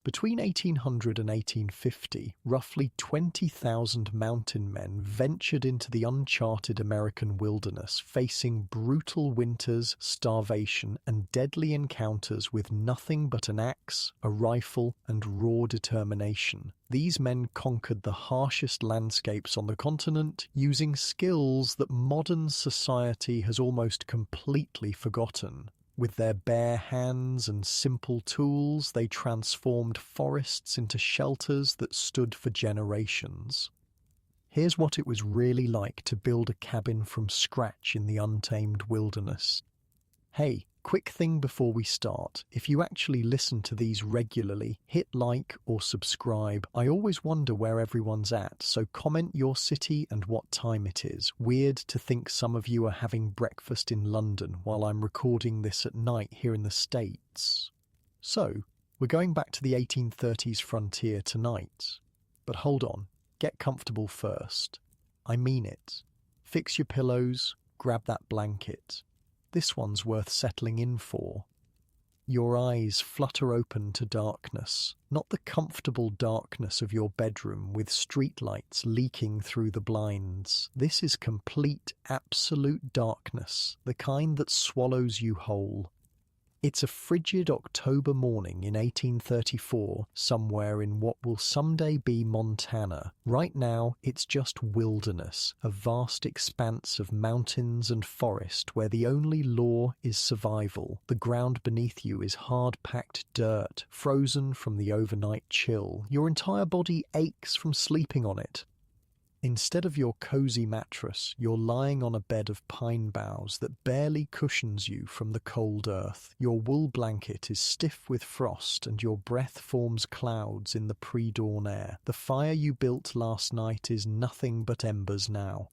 Between 1800 and 1850, roughly 20,000 mountain men ventured into the uncharted American wilderness, facing brutal winters, starvation, and deadly encounters with nothing but an axe, a rifle, and raw determination. These men conquered the harshest landscapes on the continent using skills that modern society has almost completely forgotten. With their bare hands and simple tools, they transformed forests into shelters that stood for generations. Here's what it was really like to build a cabin from scratch in the untamed wilderness. Hey, quick thing before we start. If you actually listen to these regularly, hit like or subscribe. I always wonder where everyone's at, so comment your city and what time it is. Weird to think some of you are having breakfast in London while I'm recording this at night here in the States. So, we're going back to the 1830s frontier tonight. But hold on, get comfortable first. I mean it. Fix your pillows, grab that blanket. This one's worth settling in for. Your eyes flutter open to darkness, not the comfortable darkness of your bedroom with streetlights leaking through the blinds. This is complete, absolute darkness, the kind that swallows you whole. It's a frigid October morning in 1834, somewhere in what will someday be Montana. Right now, it's just wilderness, a vast expanse of mountains and forest where the only law is survival. The ground beneath you is hard-packed dirt, frozen from the overnight chill. Your entire body aches from sleeping on it. Instead of your cozy mattress, you're lying on a bed of pine boughs that barely cushions you from the cold earth. Your wool blanket is stiff with frost and your breath forms clouds in the pre-dawn air. The fire you built last night is nothing but embers now.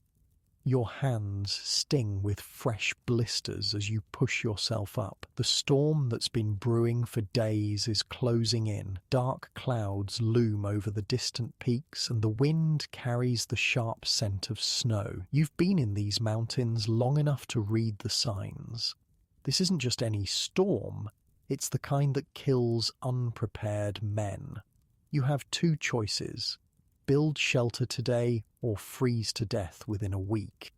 Your hands sting with fresh blisters as you push yourself up. The storm that's been brewing for days is closing in. Dark clouds loom over the distant peaks and the wind carries the sharp scent of snow. You've been in these mountains long enough to read the signs. This isn't just any storm, it's the kind that kills unprepared men. You have two choices. Build shelter today or freeze to death within a week.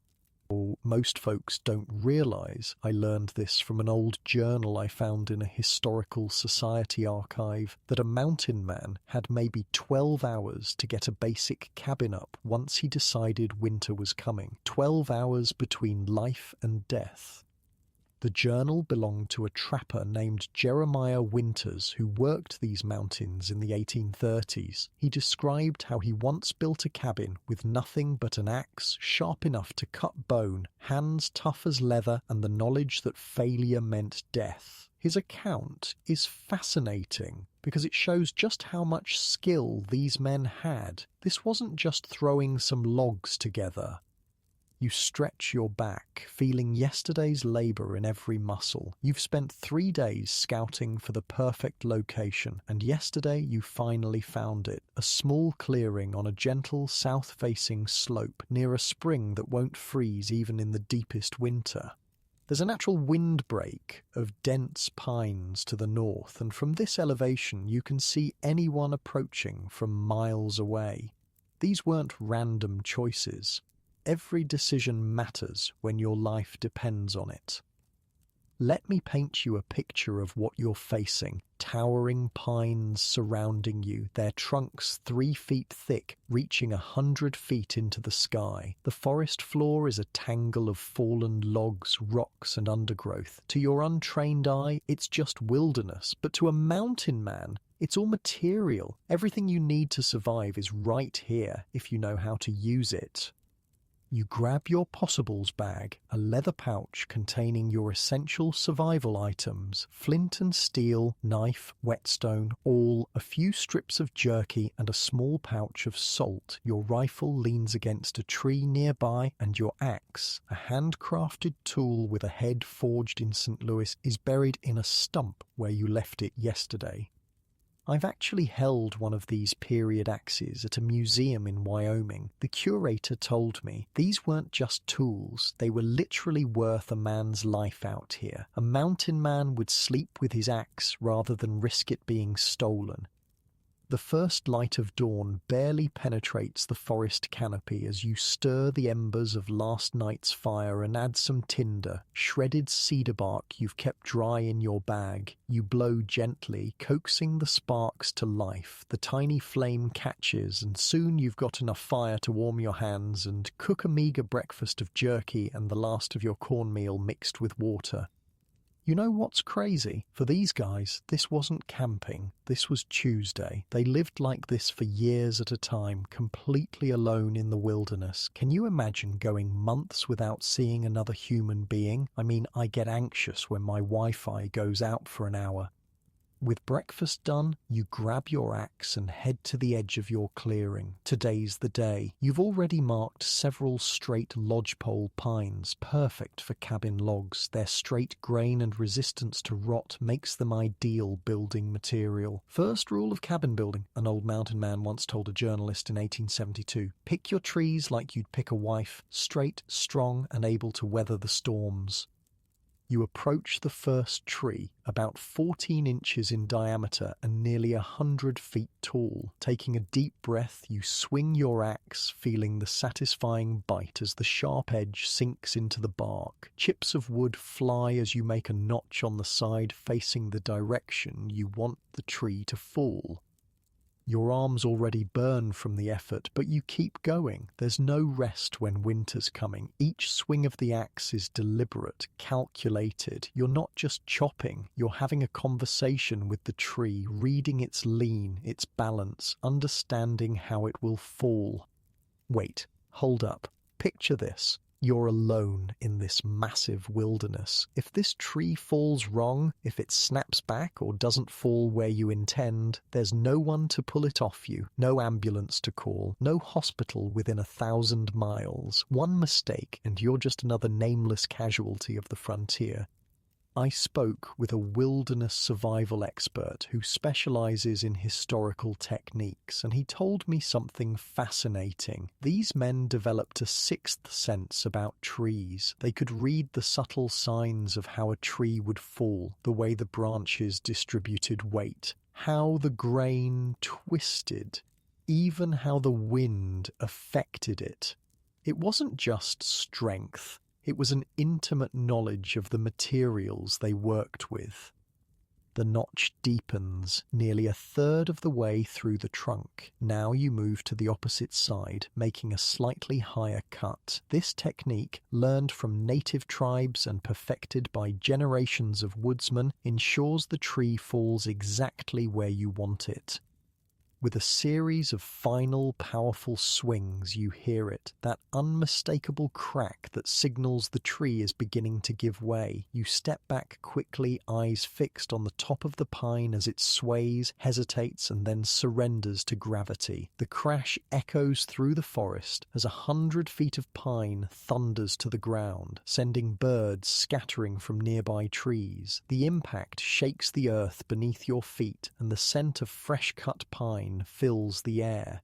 Most folks don't realize I learned this from an old journal I found in a historical society archive, that a mountain man had maybe 12 hours to get a basic cabin up once he decided winter was coming. 12 hours between life and death. The journal belonged to a trapper named Jeremiah Winters who worked these mountains in the 1830s. He described how he once built a cabin with nothing but an axe sharp enough to cut bone, hands tough as leather, and the knowledge that failure meant death. His account is fascinating because it shows just how much skill these men had. This wasn't just throwing some logs together. You stretch your back, feeling yesterday's labor in every muscle. You've spent 3 days scouting for the perfect location, and yesterday you finally found it. A small clearing on a gentle south-facing slope near a spring that won't freeze even in the deepest winter. There's a natural windbreak of dense pines to the north, and from this elevation you can see anyone approaching from miles away. These weren't random choices. Every decision matters when your life depends on it. Let me paint you a picture of what you're facing. Towering pines surrounding you, their trunks 3 feet thick, reaching 100 feet into the sky. The forest floor is a tangle of fallen logs, rocks, and undergrowth. To your untrained eye, it's just wilderness, but to a mountain man, it's all material. Everything you need to survive is right here if you know how to use it. You grab your possibles bag, a leather pouch containing your essential survival items, flint and steel, knife, whetstone, awl, a few strips of jerky, and a small pouch of salt. Your rifle leans against a tree nearby, and your axe, a handcrafted tool with a head forged in St. Louis, is buried in a stump where you left it yesterday. I've actually held one of these period axes at a museum in Wyoming. The curator told me these weren't just tools, they were literally worth a man's life out here. A mountain man would sleep with his axe rather than risk it being stolen. The first light of dawn barely penetrates the forest canopy as you stir the embers of last night's fire and add some tinder, shredded cedar bark you've kept dry in your bag. You blow gently, coaxing the sparks to life. The tiny flame catches, and soon you've got enough fire to warm your hands and cook a meager breakfast of jerky and the last of your cornmeal mixed with water. You know what's crazy? For these guys, this wasn't camping. This was Tuesday. They lived like this for years at a time, completely alone in the wilderness. Can you imagine going months without seeing another human being? I mean, I get anxious when my Wi-Fi goes out for an hour. With breakfast done, you grab your axe and head to the edge of your clearing. Today's the day. You've already marked several straight lodgepole pines, perfect for cabin logs. Their straight grain and resistance to rot makes them ideal building material. First rule of cabin building, an old mountain man once told a journalist in 1872. Pick your trees like you'd pick a wife, straight, strong, and able to weather the storms. You approach the first tree, about 14 inches in diameter and nearly 100 feet tall. Taking a deep breath, you swing your axe, feeling the satisfying bite as the sharp edge sinks into the bark. Chips of wood fly as you make a notch on the side facing the direction you want the tree to fall. Your arms already burn from the effort, but you keep going. There's no rest when winter's coming. Each swing of the axe is deliberate, calculated. You're not just chopping, you're having a conversation with the tree, reading its lean, its balance, understanding how it will fall. Wait, hold up. Picture this. You're alone in this massive wilderness. If this tree falls wrong, if it snaps back or doesn't fall where you intend, there's no one to pull it off you, no ambulance to call, no hospital within 1,000 miles. One mistake and you're just another nameless casualty of the frontier. I spoke with a wilderness survival expert who specializes in historical techniques, and he told me something fascinating. These men developed a sixth sense about trees. They could read the subtle signs of how a tree would fall, the way the branches distributed weight, how the grain twisted, even how the wind affected it. It wasn't just strength. It was an intimate knowledge of the materials they worked with. The notch deepens nearly a third of the way through the trunk. Now you move to the opposite side, making a slightly higher cut. This technique, learned from native tribes and perfected by generations of woodsmen, ensures the tree falls exactly where you want it. With a series of final, powerful swings, you hear it, that unmistakable crack that signals the tree is beginning to give way. You step back quickly, eyes fixed on the top of the pine as it sways, hesitates, and then surrenders to gravity. The crash echoes through the forest as 100 feet of pine thunders to the ground, sending birds scattering from nearby trees. The impact shakes the earth beneath your feet, and the scent of fresh-cut pine fills the air.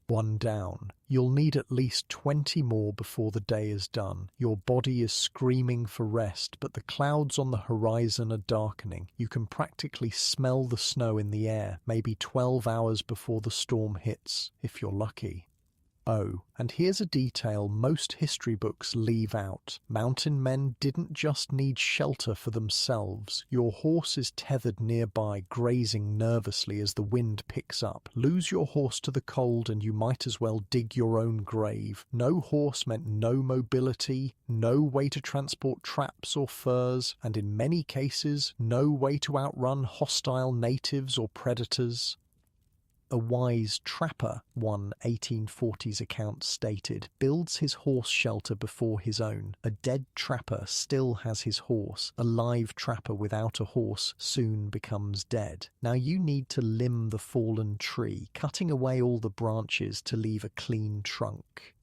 One down. You'll need at least 20 more before the day is done. Your body is screaming for rest, but the clouds on the horizon are darkening. You can practically smell the snow in the air, maybe 12 hours before the storm hits, if you're lucky. Oh, and here's a detail most history books leave out. Mountain men didn't just need shelter for themselves. Your horse is tethered nearby, grazing nervously as the wind picks up. Lose your horse to the cold and you might as well dig your own grave. No horse meant no mobility, no way to transport traps or furs, and in many cases, no way to outrun hostile natives or predators. A wise trapper, one 1840s account stated, builds his horse shelter before his own. A dead trapper still has his horse. A live trapper without a horse soon becomes dead. Now you need to limb the fallen tree, cutting away all the branches to leave a clean trunk.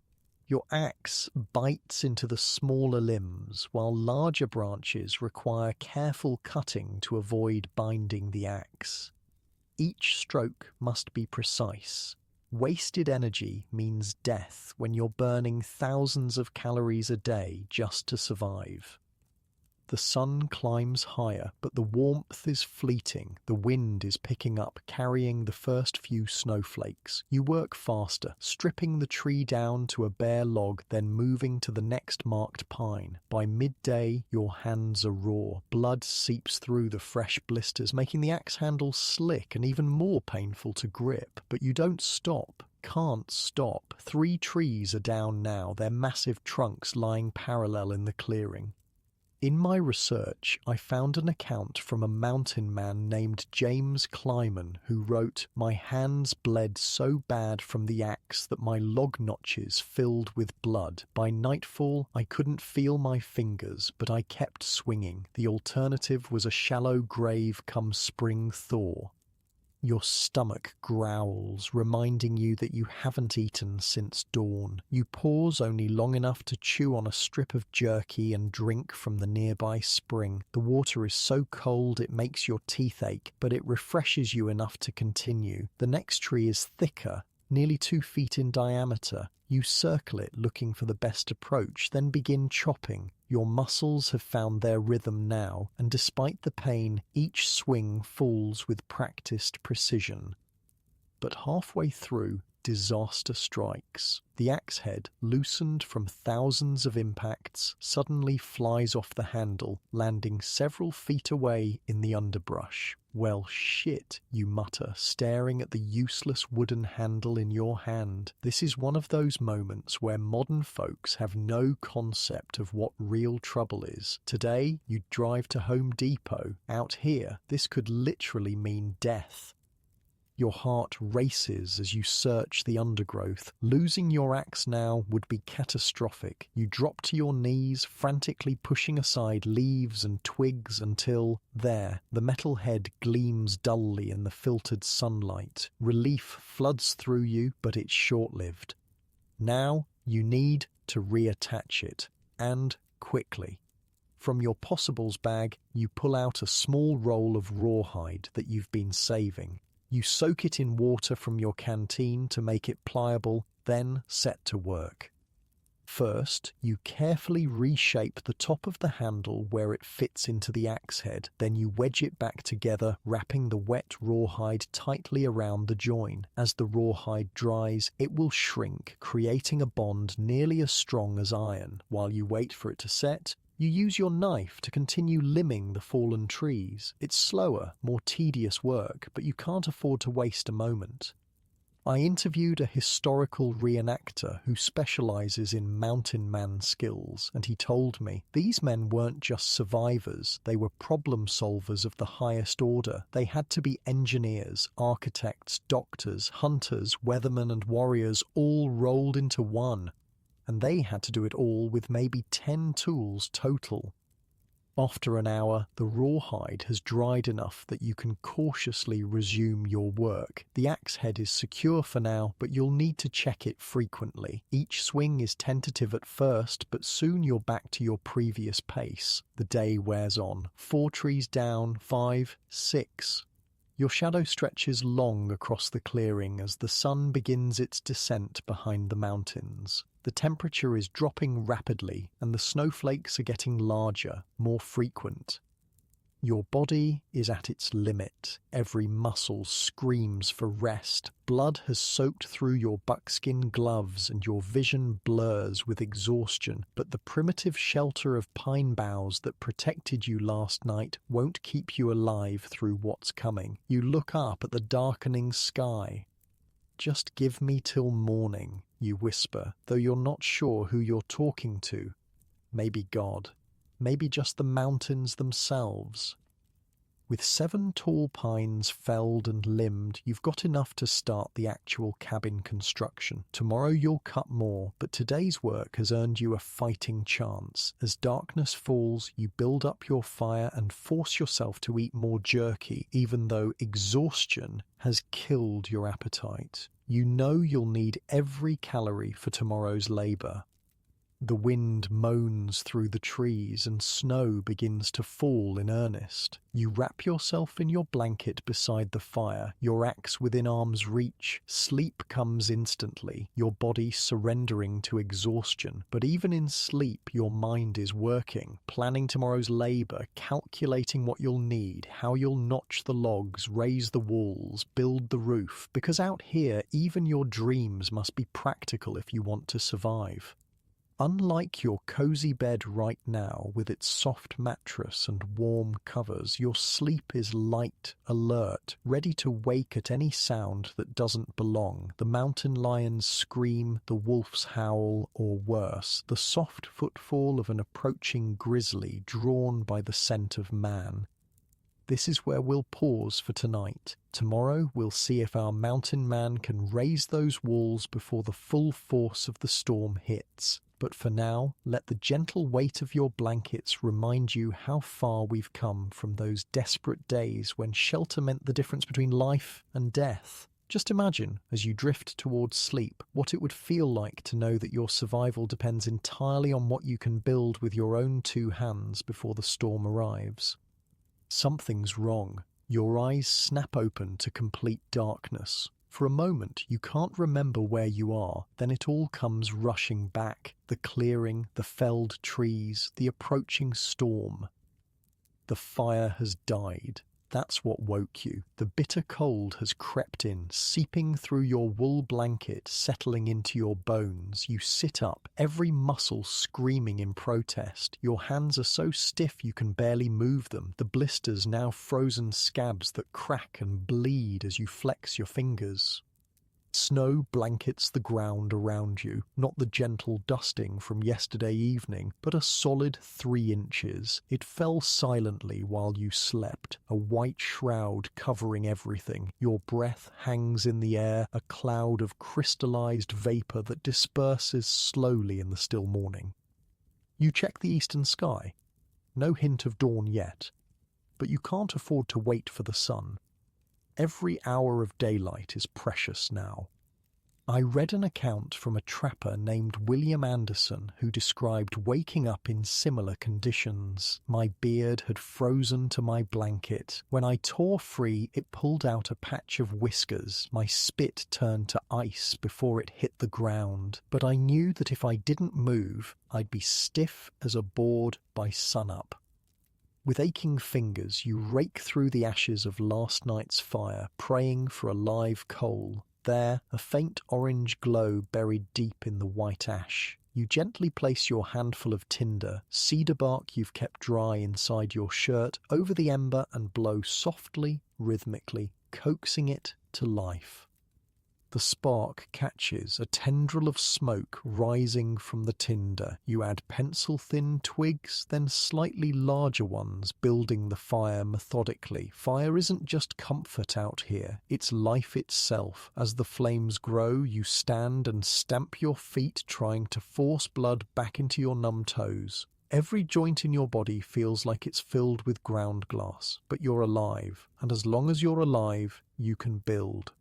Your axe bites into the smaller limbs, while larger branches require careful cutting to avoid binding the axe. Each stroke must be precise. Wasted energy means death when you're burning thousands of calories a day just to survive. The sun climbs higher, but the warmth is fleeting. The wind is picking up, carrying the first few snowflakes. You work faster, stripping the tree down to a bare log, then moving to the next marked pine. By midday, your hands are raw. Blood seeps through the fresh blisters, making the axe handle slick and even more painful to grip. But you don't stop. Can't stop. 3 trees are down now, their massive trunks lying parallel in the clearing. In my research, I found an account from a mountain man named James Kleiman who wrote, "My hands bled so bad from the axe that my log notches filled with blood. By nightfall, I couldn't feel my fingers, but I kept swinging. The alternative was a shallow grave come spring thaw." Your stomach growls, reminding you that you haven't eaten since dawn. You pause only long enough to chew on a strip of jerky and drink from the nearby spring. The water is so cold it makes your teeth ache, but it refreshes you enough to continue. The next tree is thicker, nearly 2 feet in diameter. You circle it looking for the best approach, then begin chopping. Your muscles have found their rhythm now, and despite the pain, each swing falls with practiced precision. But halfway through, disaster strikes. The axe head, loosened from thousands of impacts, suddenly flies off the handle, landing several feet away in the underbrush. "Well, shit," you mutter, staring at the useless wooden handle in your hand. This is one of those moments where modern folks have no concept of what real trouble is. Today, you drive to Home Depot. Out here, this could literally mean death. Your heart races as you search the undergrowth. Losing your axe now would be catastrophic. You drop to your knees, frantically pushing aside leaves and twigs until, there, the metal head gleams dully in the filtered sunlight. Relief floods through you, but it's short-lived. Now, you need to reattach it, and quickly. From your possibles bag, you pull out a small roll of rawhide that you've been saving. You soak it in water from your canteen to make it pliable, then set to work. First, you carefully reshape the top of the handle where it fits into the axe head. Then you wedge it back together, wrapping the wet rawhide tightly around the join. As the rawhide dries, it will shrink, creating a bond nearly as strong as iron. While you wait for it to set, you use your knife to continue limbing the fallen trees. It's slower, more tedious work, but you can't afford to waste a moment. I interviewed a historical reenactor who specializes in mountain man skills, and he told me these men weren't just survivors, they were problem solvers of the highest order. They had to be engineers, architects, doctors, hunters, weathermen, and warriors all rolled into one. And they had to do it all with maybe 10 tools total. After an hour, the rawhide has dried enough that you can cautiously resume your work. The axe head is secure for now, but you'll need to check it frequently. Each swing is tentative at first, but soon you're back to your previous pace. The day wears on. 4 trees down, 5, 6. Your shadow stretches long across the clearing as the sun begins its descent behind the mountains. The temperature is dropping rapidly, and the snowflakes are getting larger, more frequent. Your body is at its limit. Every muscle screams for rest. Blood has soaked through your buckskin gloves, and your vision blurs with exhaustion. But the primitive shelter of pine boughs that protected you last night won't keep you alive through what's coming. You look up at the darkening sky. "Just give me till morning," you whisper, though you're not sure who you're talking to. Maybe God. Maybe just the mountains themselves. With 7 tall pines felled and limbed, you've got enough to start the actual cabin construction. Tomorrow you'll cut more, but today's work has earned you a fighting chance. As darkness falls, you build up your fire and force yourself to eat more jerky, even though exhaustion has killed your appetite. You know you'll need every calorie for tomorrow's labor. The wind moans through the trees and snow begins to fall in earnest. You wrap yourself in your blanket beside the fire, your axe within arm's reach. Sleep comes instantly, your body surrendering to exhaustion. But even in sleep, your mind is working, planning tomorrow's labor, calculating what you'll need, how you'll notch the logs, raise the walls, build the roof. Because out here, even your dreams must be practical if you want to survive. Unlike your cozy bed right now with its soft mattress and warm covers, your sleep is light, alert, ready to wake at any sound that doesn't belong. The mountain lion's scream, the wolf's howl, or worse, the soft footfall of an approaching grizzly drawn by the scent of man. This is where we'll pause for tonight. Tomorrow we'll see if our mountain man can raise those walls before the full force of the storm hits. But for now, let the gentle weight of your blankets remind you how far we've come from those desperate days when shelter meant the difference between life and death. Just imagine, as you drift towards sleep, what it would feel like to know that your survival depends entirely on what you can build with your own two hands before the storm arrives. Something's wrong. Your eyes snap open to complete darkness. For a moment, you can't remember where you are, then it all comes rushing back. The clearing, the felled trees, the approaching storm. The fire has died. That's what woke you. The bitter cold has crept in, seeping through your wool blanket, settling into your bones. You sit up, every muscle screaming in protest. Your hands are so stiff you can barely move them, the blisters now frozen scabs that crack and bleed as you flex your fingers. Snow blankets the ground around you, not the gentle dusting from yesterday evening, but a solid 3 inches. It fell silently while you slept, a white shroud covering everything. Your breath hangs in the air, a cloud of crystallized vapor that disperses slowly in the still morning. You check the eastern sky. No hint of dawn yet, but you can't afford to wait for the sun. Every hour of daylight is precious now. I read an account from a trapper named William Anderson who described waking up in similar conditions. My beard had frozen to my blanket. When I tore free, it pulled out a patch of whiskers. My spit turned to ice before it hit the ground. But I knew that if I didn't move, I'd be stiff as a board by sunup. With aching fingers, you rake through the ashes of last night's fire, praying for a live coal. There, a faint orange glow buried deep in the white ash. You gently place your handful of tinder, cedar bark you've kept dry inside your shirt, over the ember and blow softly, rhythmically, coaxing it to life. The spark catches, a tendril of smoke rising from the tinder. You add pencil-thin twigs, then slightly larger ones, building the fire methodically. Fire isn't just comfort out here, it's life itself. As the flames grow, you stand and stamp your feet, trying to force blood back into your numb toes. Every joint in your body feels like it's filled with ground glass, but you're alive, and as long as you're alive, you can build.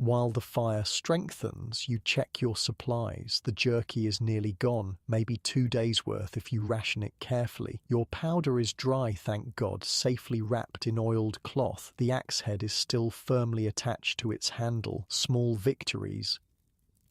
While the fire strengthens, you check your supplies. The jerky is nearly gone, maybe 2 days' worth if you ration it carefully. Your powder is dry, thank God, safely wrapped in oiled cloth. The axe head is still firmly attached to its handle. Small victories.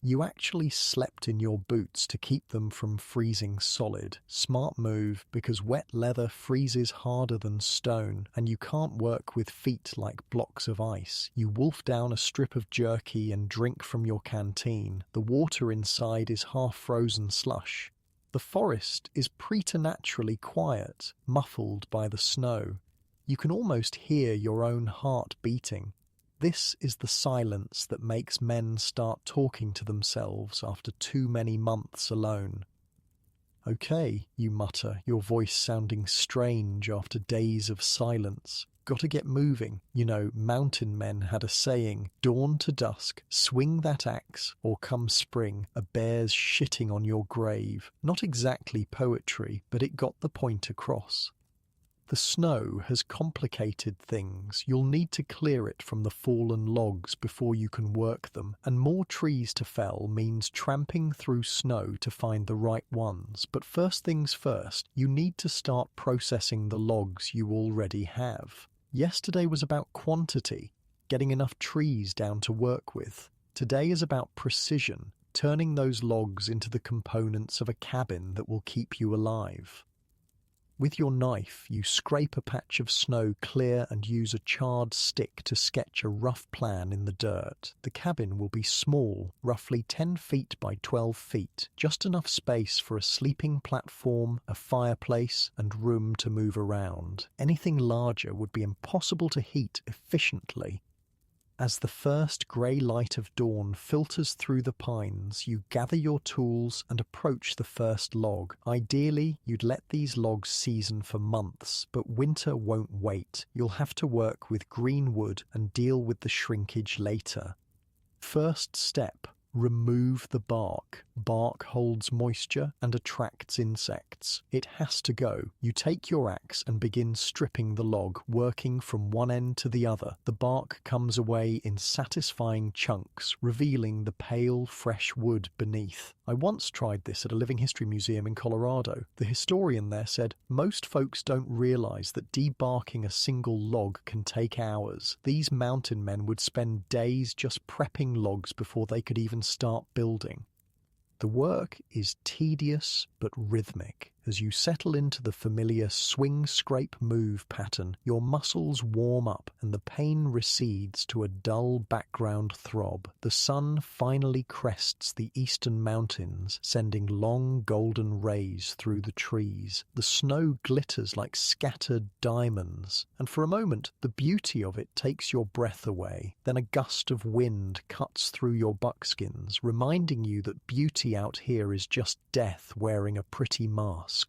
You actually slept in your boots to keep them from freezing solid. Smart move, because wet leather freezes harder than stone, and you can't work with feet like blocks of ice. You wolf down a strip of jerky and drink from your canteen. The water inside is half-frozen slush. The forest is preternaturally quiet, muffled by the snow. You can almost hear your own heart beating. This is the silence that makes men start talking to themselves after too many months alone. "Okay," you mutter, your voice sounding strange after days of silence. "Gotta get moving." You know, mountain men had a saying, dawn to dusk, swing that axe, or come spring, a bear's shitting on your grave. Not exactly poetry, but it got the point across. The snow has complicated things. You'll need to clear it from the fallen logs before you can work them, and more trees to fell means tramping through snow to find the right ones. But first things first, you need to start processing the logs you already have. Yesterday was about quantity, getting enough trees down to work with. Today is about precision, turning those logs into the components of a cabin that will keep you alive. With your knife, you scrape a patch of snow clear and use a charred stick to sketch a rough plan in the dirt. The cabin will be small, roughly 10 feet by 12 feet, just enough space for a sleeping platform, a fireplace, and room to move around. Anything larger would be impossible to heat efficiently. As the first grey light of dawn filters through the pines, you gather your tools and approach the first log. Ideally, you'd let these logs season for months, but winter won't wait. You'll have to work with green wood and deal with the shrinkage later. First step: remove the bark. Bark holds moisture and attracts insects. It has to go. You take your axe and begin stripping the log, working from one end to the other. The bark comes away in satisfying chunks, revealing the pale, fresh wood beneath. I once tried this at a living history museum in Colorado. The historian there said, "Most folks don't realize that debarking a single log can take hours. These mountain men would spend days just prepping logs before they could even start building." The work is tedious but rhythmic. As you settle into the familiar swing, scrape, move pattern, your muscles warm up and the pain recedes to a dull background throb. The sun finally crests the eastern mountains, sending long golden rays through the trees. The snow glitters like scattered diamonds, and for a moment the beauty of it takes your breath away. Then a gust of wind cuts through your buckskins, reminding you that beauty out here is just death wearing a pretty mask.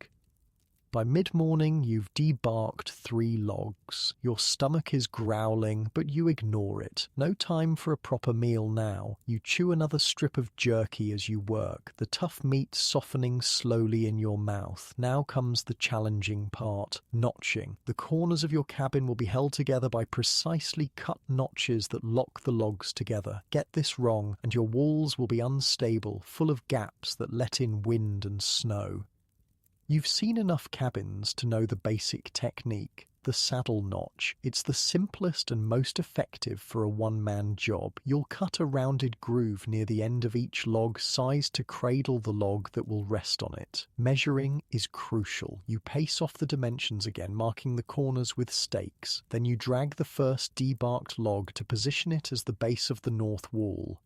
By mid-morning, you've debarked 3 logs. Your stomach is growling, but you ignore it. No time for a proper meal now. You chew another strip of jerky as you work, the tough meat softening slowly in your mouth. Now comes the challenging part: notching. The corners of your cabin will be held together by precisely cut notches that lock the logs together. Get this wrong, and your walls will be unstable, full of gaps that let in wind and snow. You've seen enough cabins to know the basic technique, the saddle notch. It's the simplest and most effective for a one-man job. You'll cut a rounded groove near the end of each log, sized to cradle the log that will rest on it. Measuring is crucial. You pace off the dimensions again, marking the corners with stakes. Then you drag the first debarked log to position it as the base of the north wall.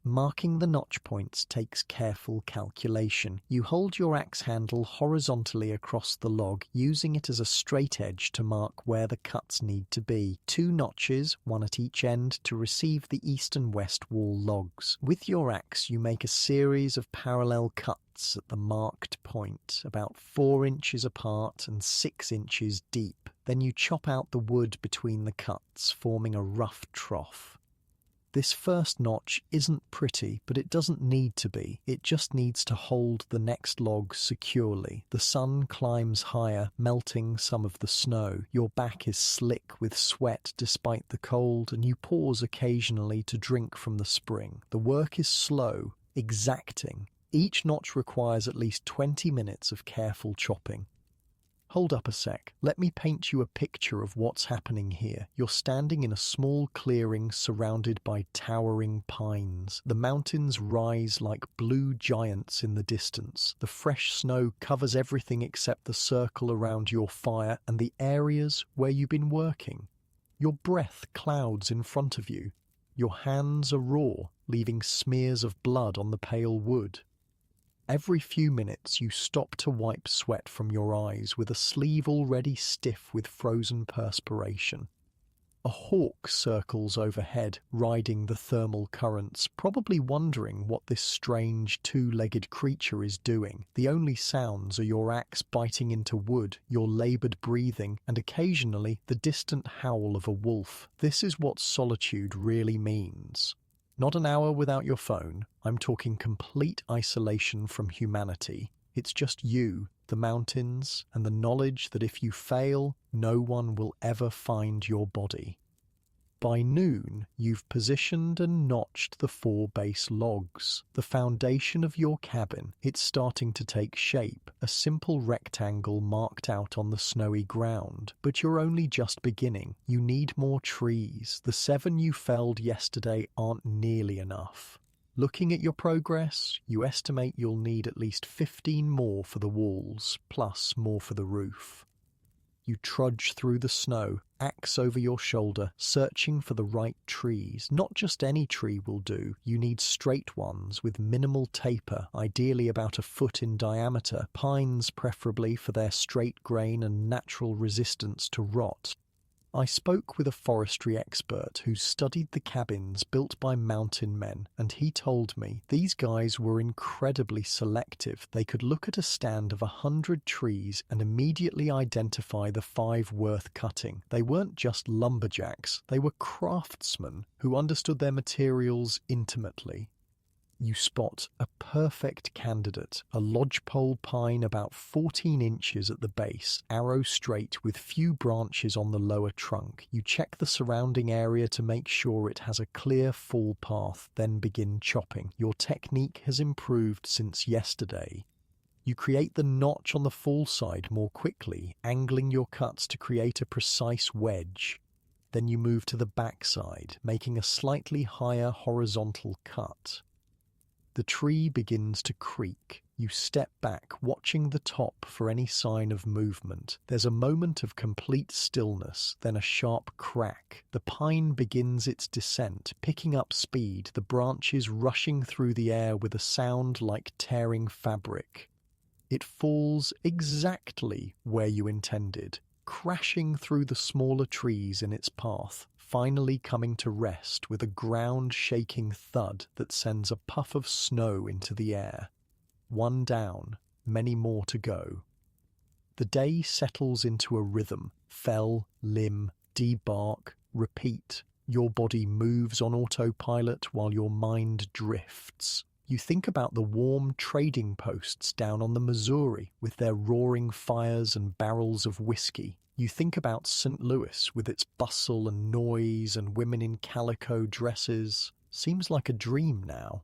Marking the notch points takes careful calculation. You hold your axe handle horizontally across the log, using it as a straight edge to mark where the cuts need to be. 2 notches, one at each end, to receive the east and west wall logs. With your axe, you make a series of parallel cuts at the marked point, about 4 inches apart and 6 inches deep. Then you chop out the wood between the cuts, forming a rough trough. This first notch isn't pretty, but it doesn't need to be. It just needs to hold the next log securely. The sun climbs higher, melting some of the snow. Your back is slick with sweat despite the cold, and you pause occasionally to drink from the spring. The work is slow, exacting. Each notch requires at least 20 minutes of careful chopping. Hold up a sec. Let me paint you a picture of what's happening here. You're standing in a small clearing surrounded by towering pines. The mountains rise like blue giants in the distance. The fresh snow covers everything except the circle around your fire and the areas where you've been working. Your breath clouds in front of you. Your hands are raw, leaving smears of blood on the pale wood. Every few minutes you stop to wipe sweat from your eyes with a sleeve already stiff with frozen perspiration. A hawk circles overhead, riding the thermal currents, probably wondering what this strange 2-legged creature is doing. The only sounds are your axe biting into wood, your laboured breathing, and occasionally the distant howl of a wolf. This is what solitude really means. Not an hour without your phone. I'm talking complete isolation from humanity. It's just you, the mountains, and the knowledge that if you fail, no one will ever find your body. By noon, you've positioned and notched the 4 base logs, the foundation of your cabin. It's starting to take shape, a simple rectangle marked out on the snowy ground. But you're only just beginning. You need more trees. The 7 you felled yesterday aren't nearly enough. Looking at your progress, you estimate you'll need at least 15 more for the walls, plus more for the roof. You trudge through the snow, axe over your shoulder, searching for the right trees. Not just any tree will do. You need straight ones with minimal taper, ideally about a foot in diameter. Pines preferably for their straight grain and natural resistance to rot. I spoke with a forestry expert who studied the cabins built by mountain men, and he told me these guys were incredibly selective. They could look at a stand of 100 trees and immediately identify the 5 worth cutting. They weren't just lumberjacks, they were craftsmen who understood their materials intimately. You spot a perfect candidate, a lodgepole pine about 14 inches at the base, arrow straight with few branches on the lower trunk. You check the surrounding area to make sure it has a clear fall path, then begin chopping. Your technique has improved since yesterday. You create the notch on the fall side more quickly, angling your cuts to create a precise wedge. Then you move to the back side, making a slightly higher horizontal cut. The tree begins to creak. You step back, watching the top for any sign of movement. There's a moment of complete stillness, then a sharp crack. The pine begins its descent, picking up speed, the branches rushing through the air with a sound like tearing fabric. It falls exactly where you intended, crashing through the smaller trees in its path, finally coming to rest with a ground-shaking thud that sends a puff of snow into the air. 1 down, many more to go. The day settles into a rhythm. Fell, limb, debark, repeat. Your body moves on autopilot while your mind drifts. You think about the warm trading posts down on the Missouri with their roaring fires and barrels of whiskey. You think about St. Louis with its bustle and noise and women in calico dresses. Seems like a dream now.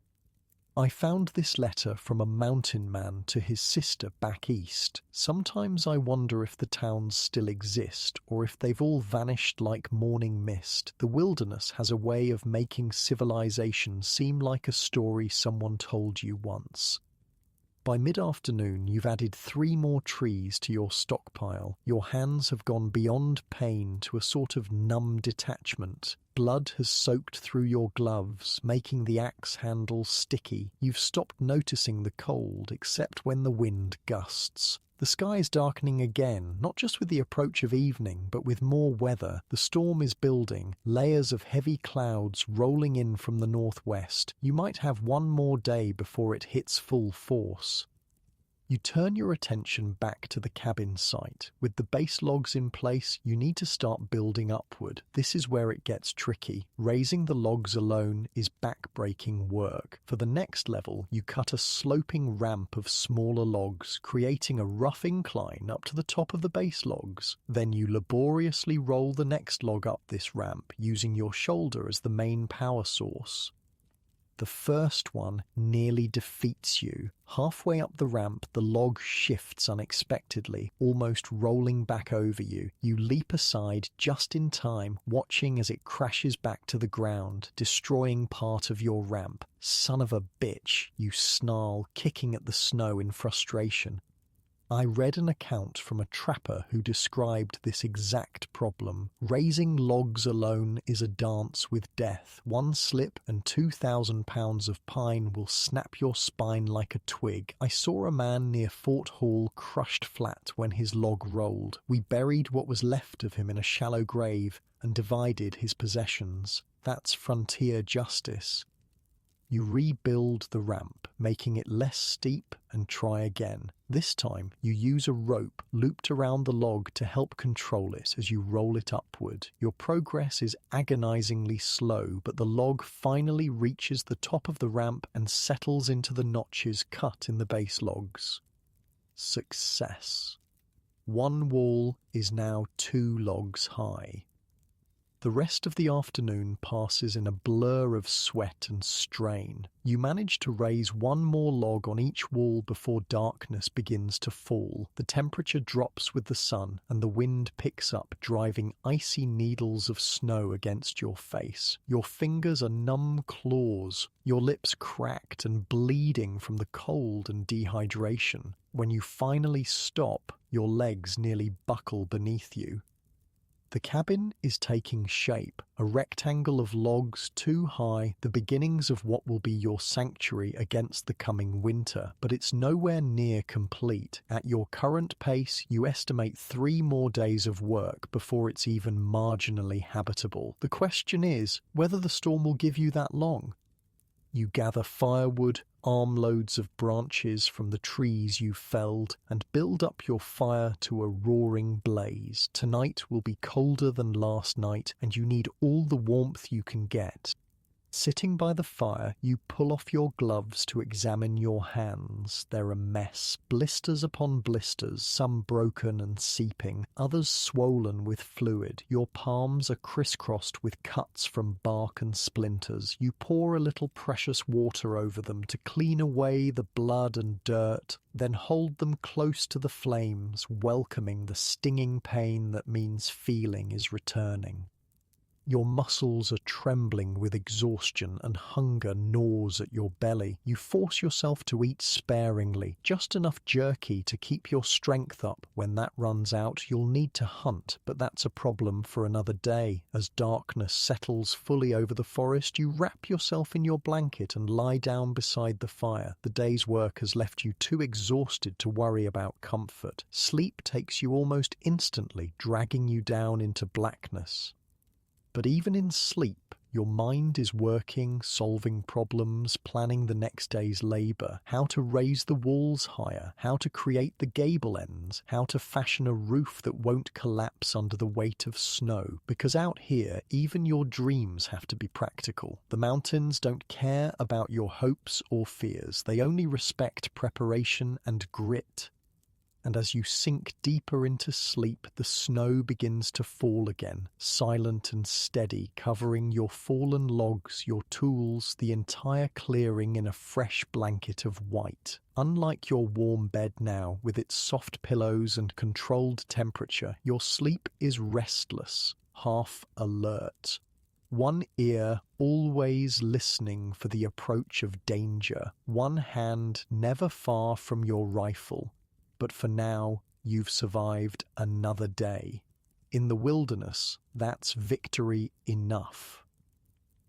I found this letter from a mountain man to his sister back east. Sometimes I wonder if the towns still exist, or if they've all vanished like morning mist. The wilderness has a way of making civilization seem like a story someone told you once. By mid-afternoon, you've added 3 more trees to your stockpile. Your hands have gone beyond pain to a sort of numb detachment. Blood has soaked through your gloves, making the axe handle sticky. You've stopped noticing the cold, except when the wind gusts. The sky is darkening again, not just with the approach of evening, but with more weather. The storm is building, layers of heavy clouds rolling in from the northwest. You might have 1 more day before it hits full force. You turn your attention back to the cabin site. With the base logs in place, you need to start building upward. This is where it gets tricky. Raising the logs alone is back-breaking work. For the next level, you cut a sloping ramp of smaller logs, creating a rough incline up to the top of the base logs. Then you laboriously roll the next log up this ramp, using your shoulder as the main power source. The first one nearly defeats you. Halfway up the ramp, the log shifts unexpectedly, almost rolling back over you. You leap aside just in time, watching as it crashes back to the ground, destroying part of your ramp. Son of a bitch, you snarl, kicking at the snow in frustration. I read an account from a trapper who described this exact problem. Raising logs alone is a dance with death. 1 slip and 2,000 pounds of pine will snap your spine like a twig. I saw a man near Fort Hall crushed flat when his log rolled. We buried what was left of him in a shallow grave and divided his possessions. That's frontier justice. You rebuild the ramp, making it less steep, and try again. This time, you use a rope looped around the log to help control it as you roll it upward. Your progress is agonizingly slow, but the log finally reaches the top of the ramp and settles into the notches cut in the base logs. Success. One wall is now 2 logs high. The rest of the afternoon passes in a blur of sweat and strain. You manage to raise 1 more log on each wall before darkness begins to fall. The temperature drops with the sun and the wind picks up, driving icy needles of snow against your face. Your fingers are numb claws, your lips cracked and bleeding from the cold and dehydration. When you finally stop, your legs nearly buckle beneath you. The cabin is taking shape, a rectangle of logs 2 high, the beginnings of what will be your sanctuary against the coming winter, but it's nowhere near complete. At your current pace, you estimate 3 more days of work before it's even marginally habitable. The question is whether the storm will give you that long. You gather firewood, armloads of branches from the trees you felled, and build up your fire to a roaring blaze. Tonight will be colder than last night, and you need all the warmth you can get. Sitting by the fire, you pull off your gloves to examine your hands. They're a mess, blisters upon blisters, some broken and seeping, others swollen with fluid. Your palms are crisscrossed with cuts from bark and splinters. You pour a little precious water over them to clean away the blood and dirt, then hold them close to the flames, welcoming the stinging pain that means feeling is returning. Your muscles are trembling with exhaustion and hunger gnaws at your belly. You force yourself to eat sparingly, just enough jerky to keep your strength up. When that runs out, you'll need to hunt, but that's a problem for another day. As darkness settles fully over the forest, you wrap yourself in your blanket and lie down beside the fire. The day's work has left you too exhausted to worry about comfort. Sleep takes you almost instantly, dragging you down into blackness. But even in sleep, your mind is working, solving problems, planning the next day's labor, how to raise the walls higher, how to create the gable ends, how to fashion a roof that won't collapse under the weight of snow. Because out here, even your dreams have to be practical. The mountains don't care about your hopes or fears. They only respect preparation and grit. And as you sink deeper into sleep, the snow begins to fall again, silent and steady, covering your fallen logs, your tools, the entire clearing in a fresh blanket of white. Unlike your warm bed now, with its soft pillows and controlled temperature, your sleep is restless, half alert. One ear always listening for the approach of danger, one hand never far from your rifle. But for now, you've survived another day. In the wilderness, that's victory enough.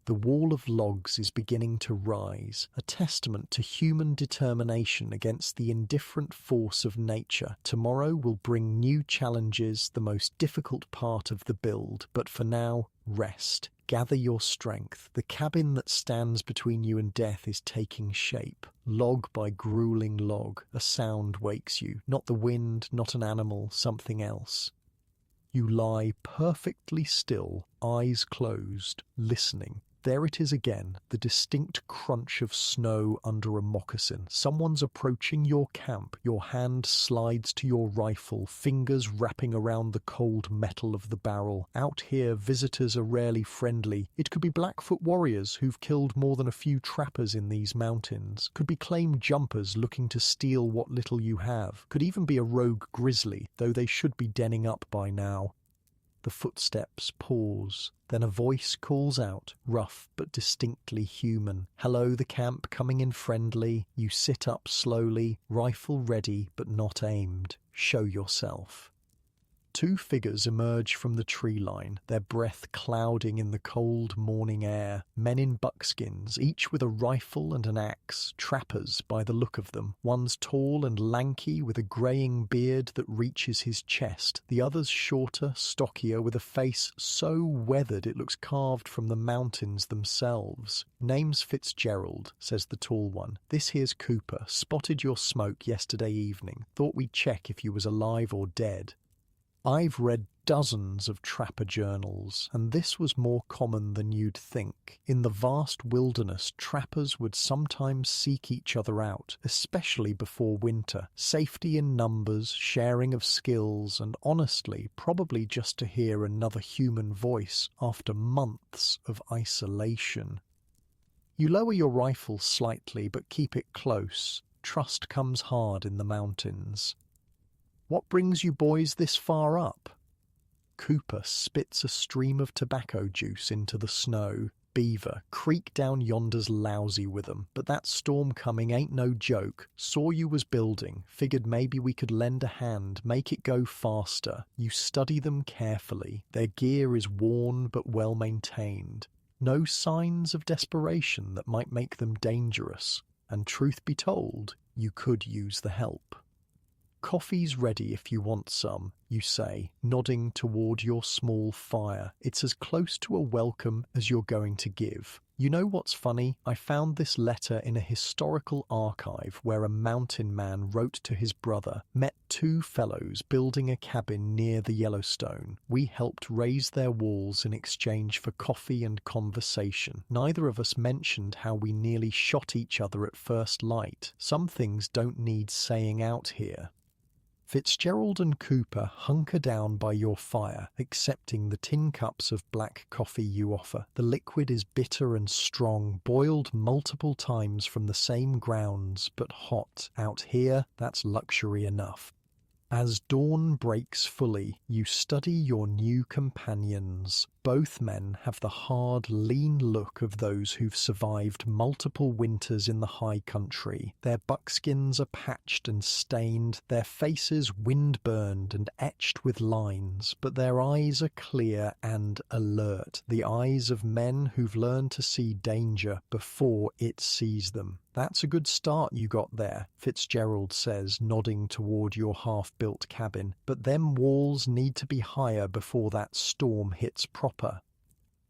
The wall of logs is beginning to rise, a testament to human determination against the indifferent force of nature. Tomorrow will bring new challenges, the most difficult part of the build, but for now, rest. Gather your strength. The cabin that stands between you and death is taking shape. Log by grueling log, a sound wakes you. Not the wind, not an animal, something else. You lie perfectly still, eyes closed, listening. There it is again, the distinct crunch of snow under a moccasin. Someone's approaching your camp. Your hand slides to your rifle, fingers wrapping around the cold metal of the barrel. Out here, visitors are rarely friendly. It could be Blackfoot warriors who've killed more than a few trappers in these mountains. Could be claimed jumpers looking to steal what little you have. Could even be a rogue grizzly, though they should be denning up by now. The footsteps pause. Then a voice calls out, rough but distinctly human. Hello, the camp, coming in friendly. You sit up slowly, rifle ready but not aimed. Show yourself. 2 figures emerge from the tree line, their breath clouding in the cold morning air. Men in buckskins, each with a rifle and an axe, trappers by the look of them. One's tall and lanky with a greying beard that reaches his chest. The other's shorter, stockier, with a face so weathered it looks carved from the mountains themselves. Name's Fitzgerald, says the tall one. This here's Cooper. Spotted your smoke yesterday evening. Thought we'd check if you was alive or dead. I've read Dozens of trapper journals, and this was more common than you'd think. In the vast wilderness, trappers would sometimes seek each other out, especially before winter. Safety in numbers, sharing of skills, and honestly, probably just to hear another human voice after months of isolation. You lower your rifle slightly, but keep it close. Trust comes hard in the mountains. What brings you boys this far up? Cooper spits a stream of tobacco juice into the snow. Beaver, creek down yonder's lousy with 'em, but that storm coming ain't no joke. Saw you was building, figured maybe we could lend a hand, make it go faster. You study them carefully. Their gear is worn but well maintained. No signs of desperation that might make them dangerous. And truth be told, you could use the help. Coffee's ready if you want some, you say, nodding toward your small fire. It's as close to a welcome as you're going to give. You know what's funny? I found this letter in a historical archive where a mountain man wrote to his brother, met two fellows building a cabin near the Yellowstone. We helped raise their walls in exchange for coffee and conversation. Neither of us mentioned how we nearly shot each other at first light. Some things don't need saying out here. Fitzgerald and Cooper hunker down by your fire, accepting the tin cups of black coffee you offer. The liquid is bitter and strong, boiled multiple times from the same grounds, but hot. Out here, that's luxury enough. As dawn breaks fully, you study your new companions. Both men have the hard, lean look of those who've survived multiple winters in the high country. Their buckskins are patched and stained, their faces wind-burned and etched with lines, but their eyes are clear and alert, the eyes of men who've learned to see danger before it sees them. That's a good start you got there, Fitzgerald says, nodding toward your half-built cabin. But them walls need to be higher before that storm hits proper.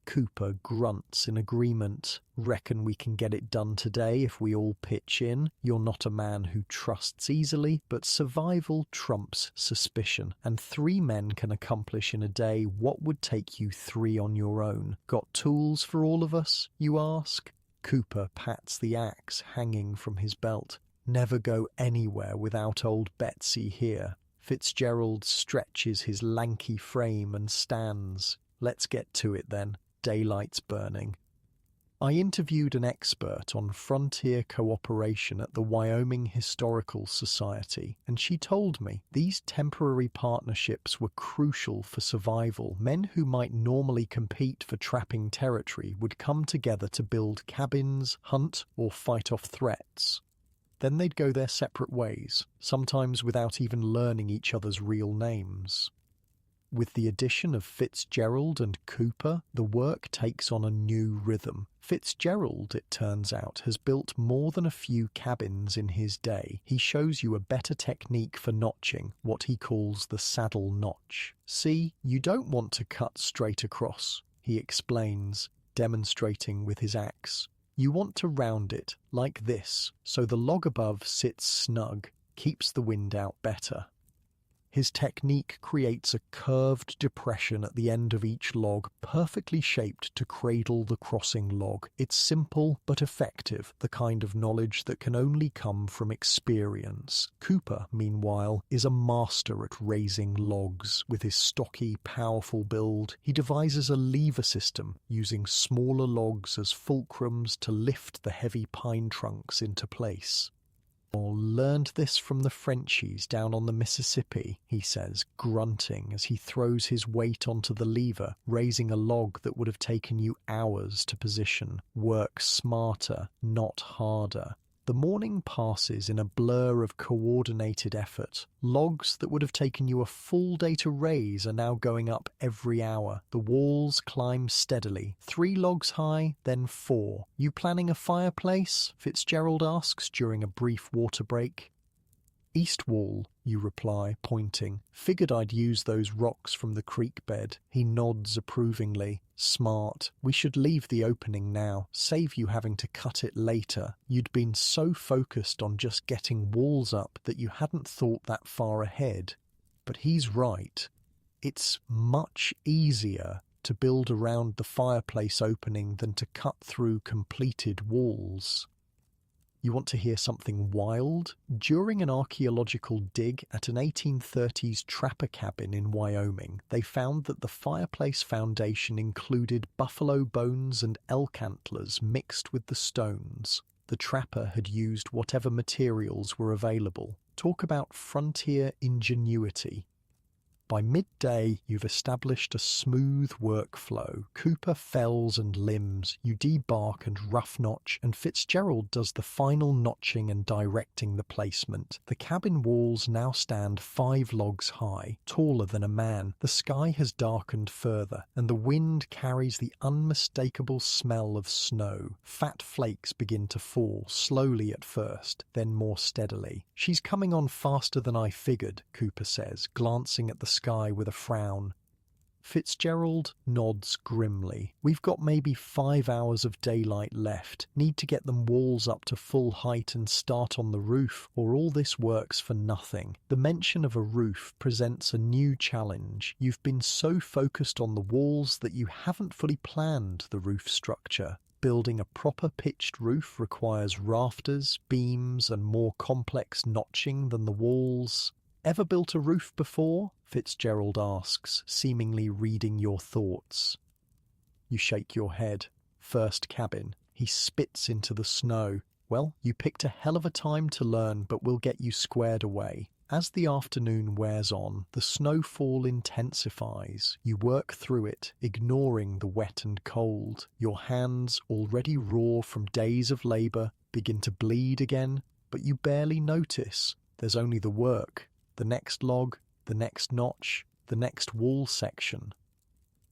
Cooper grunts in agreement. Reckon we can get it done today if we all pitch in. You're not a man who trusts easily, but survival trumps suspicion. And 3 men can accomplish in a day what would take you 3 on your own. Got tools for all of us, you ask? Cooper pats the axe hanging from his belt. Never go anywhere without old Betsy here. Fitzgerald stretches his lanky frame and stands. Let's get to it then. Daylight's burning. I interviewed an expert on frontier cooperation at the Wyoming Historical Society, and she told me these temporary partnerships were crucial for survival. Men who might normally compete for trapping territory would come together to build cabins, hunt, or fight off threats. Then they'd go their separate ways, sometimes without even learning each other's real names. With the addition of Fitzgerald and Cooper, the work takes on a new rhythm. Fitzgerald, it turns out, has built more than a few cabins in his day. He shows you a better technique for notching, what he calls the saddle notch. See, you don't want to cut straight across, he explains, demonstrating with his axe. You want to round it, like this, so the log above sits snug, keeps the wind out better. His technique creates a curved depression at the end of each log, perfectly shaped to cradle the crossing log. It's simple but effective, the kind of knowledge that can only come from experience. Cooper, meanwhile, is a master at raising logs. With his stocky, powerful build, he devises a lever system, using smaller logs as fulcrums to lift the heavy pine trunks into place. Learned this from the Frenchies down on the Mississippi, he says, grunting as he throws his weight onto the lever, raising a log that would have taken you hours to position. Work smarter, not harder. The morning passes in a blur of coordinated effort. Logs that would have taken you a full day to raise are now going up every hour. The walls climb steadily, 3 logs high, then 4. You planning a fireplace? Fitzgerald asks during a brief water break. East wall, you reply, pointing. Figured I'd use those rocks from the creek bed. He nods approvingly. Smart. We should leave the opening now. Save you having to cut it later. You'd been so focused on just getting walls up that you hadn't thought that far ahead. But he's right. It's much easier to build around the fireplace opening than to cut through completed walls. You want to hear something wild? During an archaeological dig at an 1830s trapper cabin in Wyoming, they found that the fireplace foundation included buffalo bones and elk antlers mixed with the stones. The trapper had used whatever materials were available. Talk about frontier ingenuity. By midday, you've established a smooth workflow. Cooper fells and limbs, you debark and rough notch, and Fitzgerald does the final notching and directing the placement. The cabin walls now stand 5 logs high, taller than a man. The sky has darkened further, and the wind carries the unmistakable smell of snow. Fat flakes begin to fall, slowly at first, then more steadily. "She's coming on faster than I figured," Cooper says, glancing at the sky with a frown. Fitzgerald nods grimly. "We've got maybe 5 hours of daylight left. Need to get them walls up to full height and start on the roof, or all this works for nothing." The mention of a roof presents a new challenge. You've been so focused on the walls that you haven't fully planned the roof structure. Building a proper pitched roof requires rafters, beams, and more complex notching than the walls. "Ever built a roof before?" Fitzgerald asks, seemingly reading your thoughts. You shake your head. "First cabin." He spits into the snow. "Well, you picked a hell of a time to learn, but we'll get you squared away." As the afternoon wears on, the snowfall intensifies. You work through it, ignoring the wet and cold. Your hands, already raw from days of labor, begin to bleed again, but you barely notice. There's only the work. The next log, the next notch, the next wall section.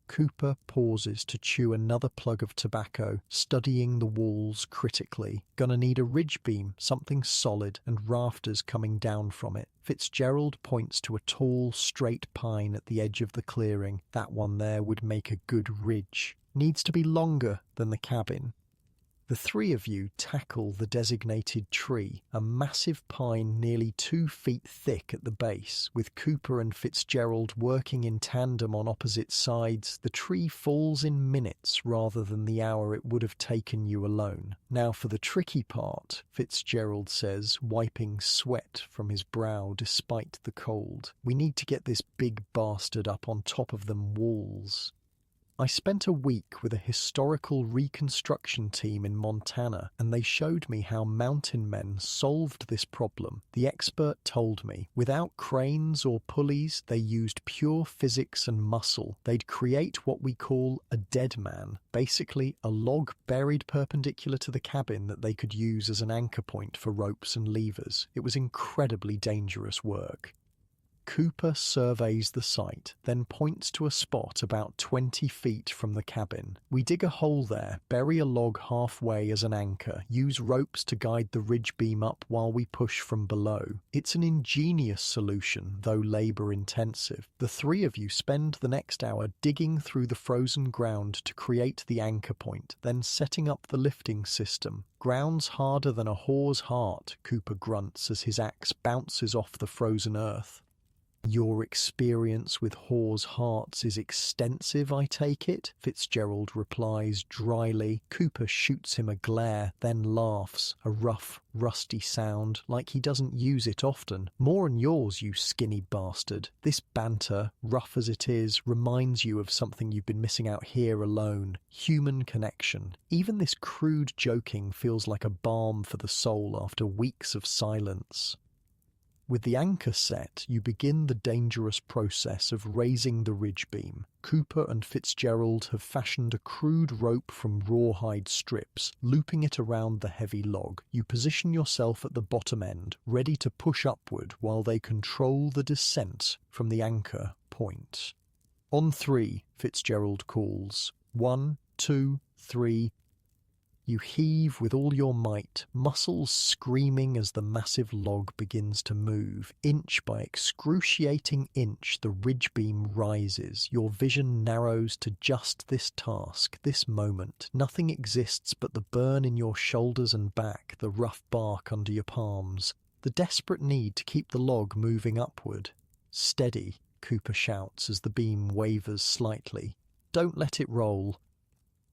Cooper pauses to chew another plug of tobacco, studying the walls critically. "Gonna need a ridge beam, something solid, and rafters coming down from it." Fitzgerald points to a tall, straight pine at the edge of the clearing. "That one there would make a good ridge. Needs to be longer than the cabin." The 3 of you tackle the designated tree, a massive pine nearly 2 feet thick at the base. With Cooper and Fitzgerald working in tandem on opposite sides, the tree falls in minutes rather than the hour it would have taken you alone. "Now for the tricky part," Fitzgerald says, wiping sweat from his brow despite the cold. "We need to get this big bastard up on top of them walls." I spent a week with a historical reconstruction team in Montana, and they showed me how mountain men solved this problem. The expert told me, without cranes or pulleys, they used pure physics and muscle. They'd create what we call a dead man, basically a log buried perpendicular to the cabin that they could use as an anchor point for ropes and levers. It was incredibly dangerous work. Cooper surveys the site, then points to a spot about 20 feet from the cabin. "We dig a hole there, bury a log halfway as an anchor, use ropes to guide the ridge beam up while we push from below." It's an ingenious solution, though labor-intensive. The 3 of you spend the next hour digging through the frozen ground to create the anchor point, then setting up the lifting system. "Ground's harder than a whore's heart," Cooper grunts as his axe bounces off the frozen earth. "Your experience with whores' hearts is extensive, I take it?" Fitzgerald replies dryly. Cooper shoots him a glare, then laughs, a rough, rusty sound, like he doesn't use it often. "More'n yours, you skinny bastard." This banter, rough as it is, reminds you of something you've been missing out here alone: human connection. Even this crude joking feels like a balm for the soul after weeks of silence. With the anchor set, you begin the dangerous process of raising the ridge beam. Cooper and Fitzgerald have fashioned a crude rope from rawhide strips, looping it around the heavy log. You position yourself at the bottom end, ready to push upward while they control the descent from the anchor point. "On 3, Fitzgerald calls. 1, 2, 3. You heave with all your might, muscles screaming as the massive log begins to move. Inch by excruciating inch, the ridge beam rises. Your vision narrows to just this task, this moment. Nothing exists but the burn in your shoulders and back, the rough bark under your palms. The desperate need to keep the log moving upward. Steady. Cooper shouts as the beam wavers slightly. Don't let it roll.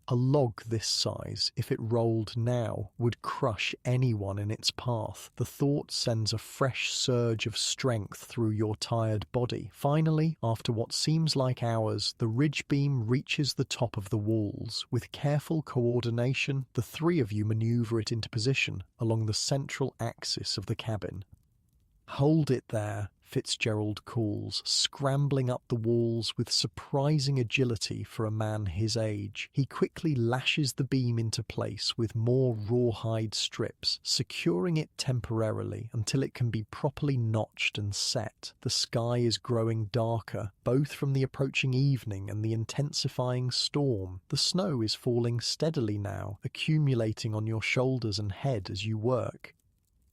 A log this size, if it rolled now, would crush anyone in its path. The thought sends a fresh surge of strength through your tired body. Finally, after what seems like hours, the ridge beam reaches the top of the walls. With careful coordination, the three of you maneuver it into position along the central axis of the cabin. "Hold it there," Fitzgerald calls, scrambling up the walls with surprising agility for a man his age. He quickly lashes the beam into place with more rawhide strips, securing it temporarily until it can be properly notched and set. The sky is growing darker, both from the approaching evening and the intensifying storm. The snow is falling steadily now, accumulating on your shoulders and head as you work.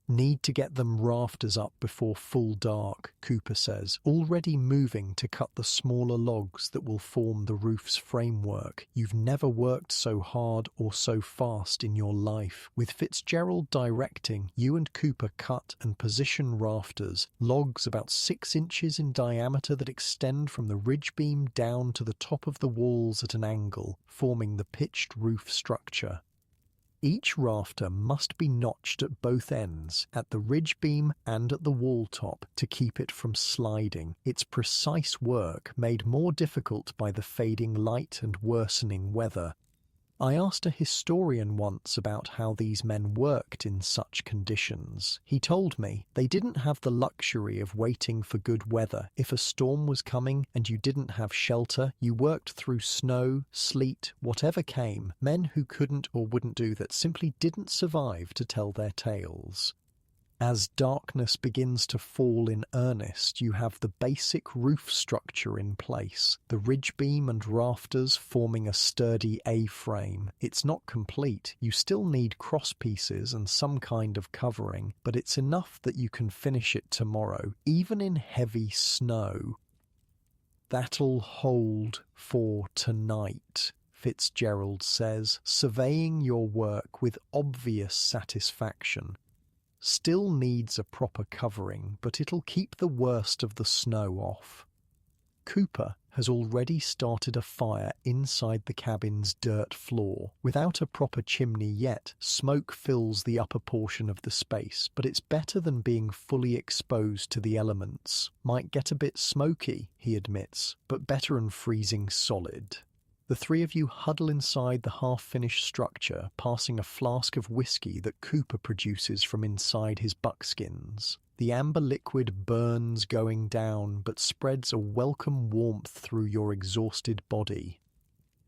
"Need to get them rafters up before full dark," Cooper says, already moving to cut the smaller logs that will form the roof's framework. "You've never worked so hard or so fast in your life." With Fitzgerald directing, you and Cooper cut and position rafters, logs about 6 inches in diameter that extend from the ridge beam down to the top of the walls at an angle, forming the pitched roof structure. Each rafter must be notched at both ends, at the ridge beam and at the wall top, to keep it from sliding. It's precise work made more difficult by the fading light and worsening weather. I asked a historian once about how these men worked in such conditions. He told me they didn't have the luxury of waiting for good weather. If a storm was coming and you didn't have shelter, you worked through snow, sleet, whatever came. Men who couldn't or wouldn't do that simply didn't survive to tell their tales. As darkness begins to fall in earnest, you have the basic roof structure in place, the ridge beam and rafters forming a sturdy A-frame. It's not complete. You still need cross pieces and some kind of covering, but it's enough that you can finish it tomorrow, even in heavy snow. "That'll hold for tonight," Fitzgerald says, surveying your work with obvious satisfaction. "Still needs a proper covering, but it'll keep the worst of the snow off." Cooper has already started a fire inside the cabin's dirt floor. Without a proper chimney yet, smoke fills the upper portion of the space, but it's better than being fully exposed to the elements. "Might get a bit smoky," he admits, "but better than freezing solid." The three of you huddle inside the half-finished structure, passing a flask of whiskey that Cooper produces from inside his buckskins. The amber liquid burns going down, but spreads a welcome warmth through your exhausted body.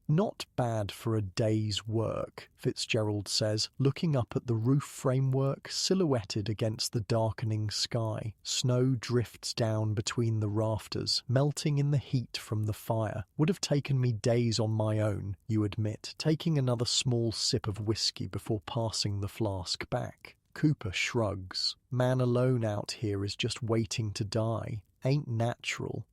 "Not bad for a day's work," Fitzgerald says, looking up at the roof framework silhouetted against the darkening sky. Snow drifts down between the rafters, melting in the heat from the fire. "Would have taken me days on my own," you admit, taking another small sip of whiskey before passing the flask back. Cooper shrugs. "Man alone out here is just waiting to die. Ain't natural."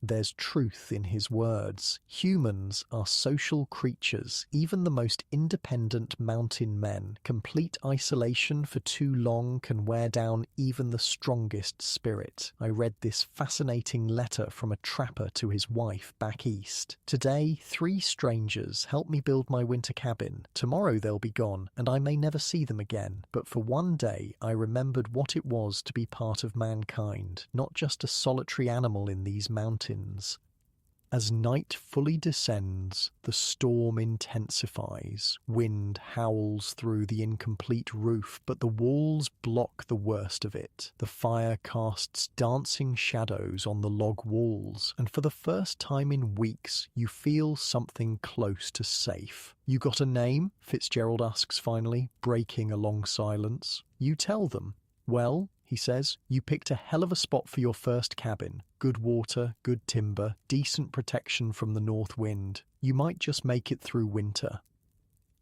There's truth in his words. Humans are social creatures, even the most independent mountain men. Complete isolation for too long can wear down even the strongest spirit. I read this fascinating letter from a trapper to his wife back east. "Today, 3 strangers help me build my winter cabin. Tomorrow they'll be gone, and I may never see them again. But for one day, I remembered what it was to be part of mankind, not just a solitary animal in these mountains." As night fully descends, the storm intensifies. Wind howls through the incomplete roof, but the walls block the worst of it. The fire casts dancing shadows on the log walls, and for the first time in weeks, you feel something close to safe. "You got a name?" Fitzgerald asks finally, breaking a long silence. You tell them. "Well," he says, "you picked a hell of a spot for your first cabin. Good water, good timber, decent protection from the north wind. You might just make it through winter."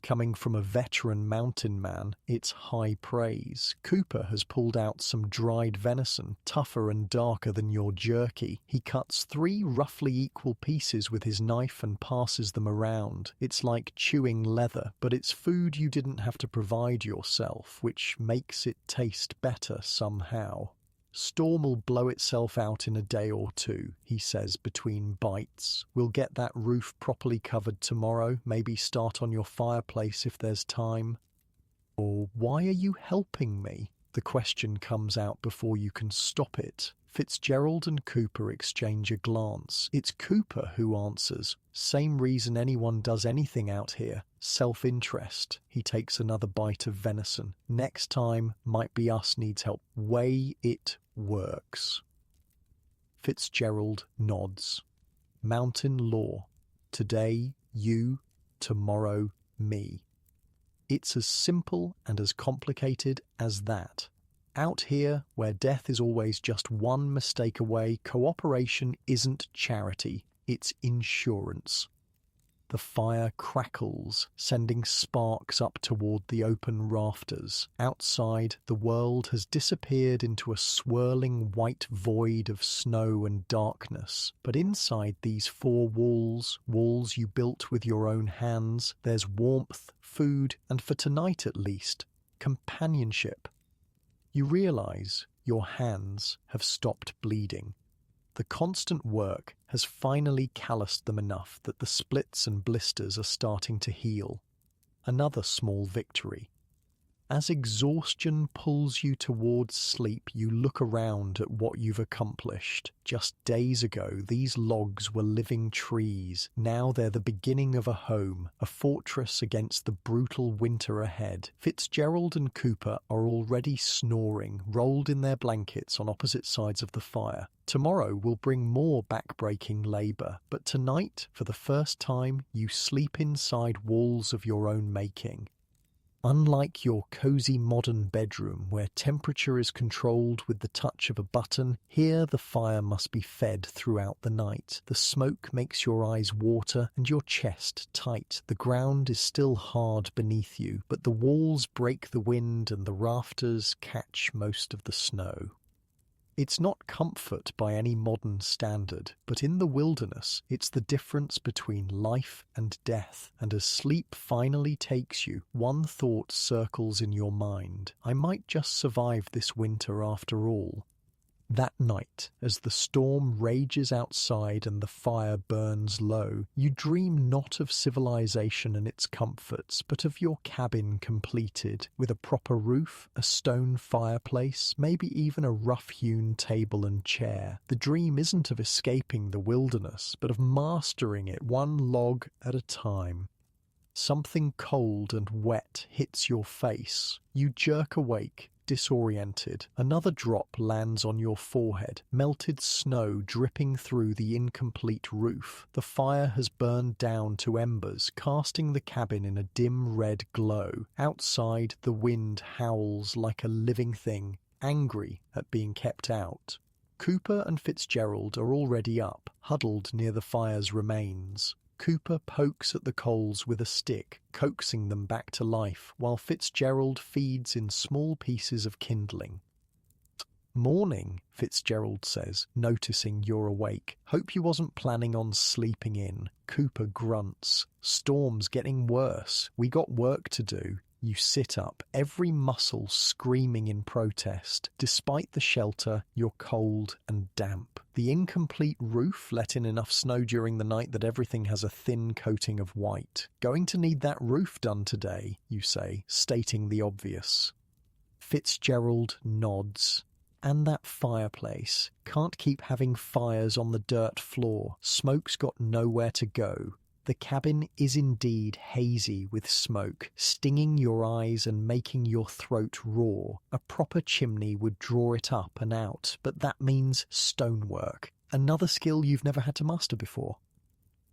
Coming from a veteran mountain man, it's high praise. Cooper has pulled out some dried venison, tougher and darker than your jerky. He cuts 3 roughly equal pieces with his knife and passes them around. It's like chewing leather, but it's food you didn't have to provide yourself, which makes it taste better somehow. Storm'll blow itself out in a day or two, he says between bites. We'll get that roof properly covered tomorrow, maybe start on your fireplace if there's time. Or why are you helping me? The question comes out before you can stop it. Fitzgerald and Cooper exchange a glance. It's Cooper who answers. Same reason anyone does anything out here. Self-interest. He takes another bite of venison. Next time, might be us needs help. Way it works. Fitzgerald nods. Mountain law. Today, you. Tomorrow, me. It's as simple and as complicated as that. Out here, where death is always just one mistake away, cooperation isn't charity, it's insurance. The fire crackles, sending sparks up toward the open rafters. Outside, the world has disappeared into a swirling white void of snow and darkness. But inside these four walls you built with your own hands, there's warmth, food, and for tonight at least, companionship. You realize your hands have stopped bleeding. The constant work has finally calloused them enough that the splits and blisters are starting to heal. Another small victory. As exhaustion pulls you towards sleep, you look around at what you've accomplished. Just days ago, these logs were living trees. Now they're the beginning of a home, a fortress against the brutal winter ahead. Fitzgerald and Cooper are already snoring, rolled in their blankets on opposite sides of the fire. Tomorrow will bring more back-breaking labour, but tonight, for the first time, you sleep inside walls of your own making. Unlike your cozy modern bedroom where temperature is controlled with the touch of a button, here the fire must be fed throughout the night. The smoke makes your eyes water and your chest tight. The ground is still hard beneath you, but the walls break the wind and the rafters catch most of the snow. It's not comfort by any modern standard, but in the wilderness, it's the difference between life and death. And as sleep finally takes you, one thought circles in your mind. I might just survive this winter after all. That night, as the storm rages outside and the fire burns low, you dream not of civilization and its comforts, but of your cabin completed, with a proper roof, a stone fireplace, maybe even a rough-hewn table and chair. The dream isn't of escaping the wilderness, but of mastering it one log at a time. Something cold and wet hits your face. You jerk awake, disoriented. Another drop lands on your forehead, melted snow dripping through the incomplete roof. The fire has burned down to embers, casting the cabin in a dim red glow. Outside, the wind howls like a living thing, angry at being kept out. Cooper and Fitzgerald are already up, huddled near the fire's remains. Cooper pokes at the coals with a stick, coaxing them back to life, while Fitzgerald feeds in small pieces of kindling. "Morning," Fitzgerald says, noticing you're awake. "Hope you wasn't planning on sleeping in." Cooper grunts. "Storm's getting worse. We got work to do." You sit up, every muscle screaming in protest. Despite the shelter, you're cold and damp. The incomplete roof let in enough snow during the night that everything has a thin coating of white. "Going to need that roof done today," you say, stating the obvious. Fitzgerald nods. "And that fireplace. Can't keep having fires on the dirt floor. Smoke's got nowhere to go." The cabin is indeed hazy with smoke, stinging your eyes and making your throat raw. A proper chimney would draw it up and out, but that means stonework, another skill you've never had to master before.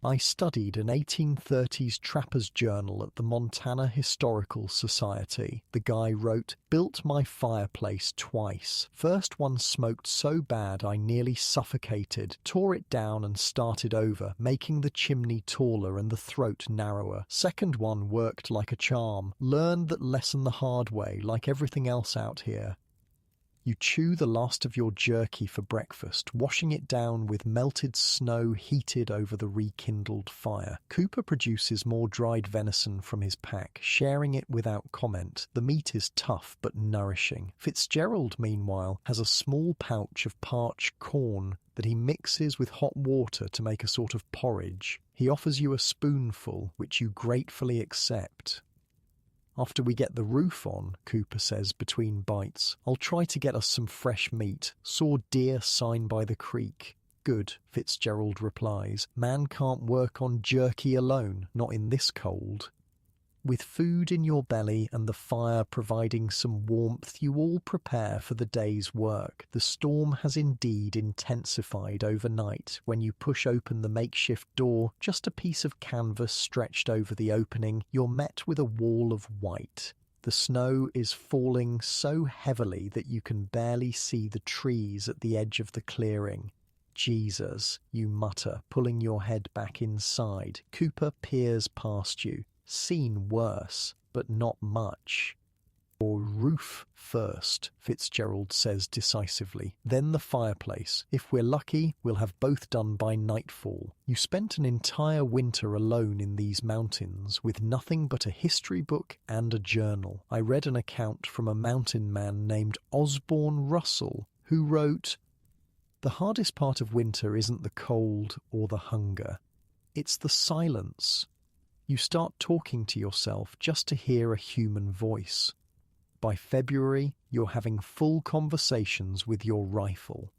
"I studied an 1830s trapper's journal at the Montana Historical Society," the guy wrote. "Built my fireplace twice. First one smoked so bad I nearly suffocated, tore it down and started over, making the chimney taller and the throat narrower. Second one worked like a charm. Learned that lesson the hard way, like everything else out here." You chew the last of your jerky for breakfast, washing it down with melted snow heated over the rekindled fire. Cooper produces more dried venison from his pack, sharing it without comment. The meat is tough but nourishing. Fitzgerald, meanwhile, has a small pouch of parched corn that he mixes with hot water to make a sort of porridge. He offers you a spoonful, which you gratefully accept. After we get the roof on, Cooper says between bites, I'll try to get us some fresh meat. Saw deer sign by the creek. Good, Fitzgerald replies. Man can't work on jerky alone, not in this cold. With food in your belly and the fire providing some warmth, you all prepare for the day's work. The storm has indeed intensified overnight. When you push open the makeshift door, just a piece of canvas stretched over the opening, you're met with a wall of white. The snow is falling so heavily that you can barely see the trees at the edge of the clearing. Jesus, you mutter, pulling your head back inside. Cooper peers past you. Seen worse, but not much. Your roof first, Fitzgerald says decisively. Then the fireplace. If we're lucky, we'll have both done by nightfall. You spent an entire winter alone in these mountains, with nothing but a history book and a journal. I read an account from a mountain man named Osborne Russell, who wrote, "The hardest part of winter isn't the cold or the hunger. It's the silence. You start talking to yourself just to hear a human voice. By February, you're having full conversations with your rifle.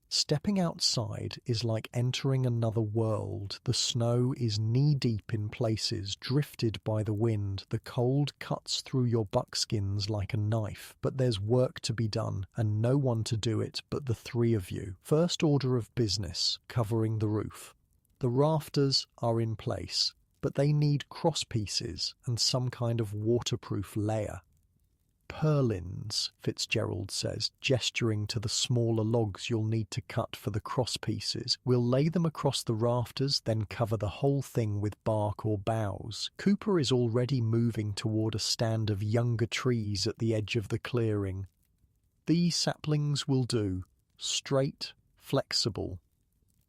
Stepping outside is like entering another world. The snow is knee-deep in places, drifted by the wind. The cold cuts through your buckskins like a knife. But there's work to be done, and no one to do it but the three of you. First order of business, covering the roof. The rafters are in place, but they need crosspieces and some kind of waterproof layer. Purlins, Fitzgerald says, gesturing to the smaller logs you'll need to cut for the crosspieces. We'll lay them across the rafters, then cover the whole thing with bark or boughs. Cooper is already moving toward a stand of younger trees at the edge of the clearing. These saplings will do. Straight, flexible.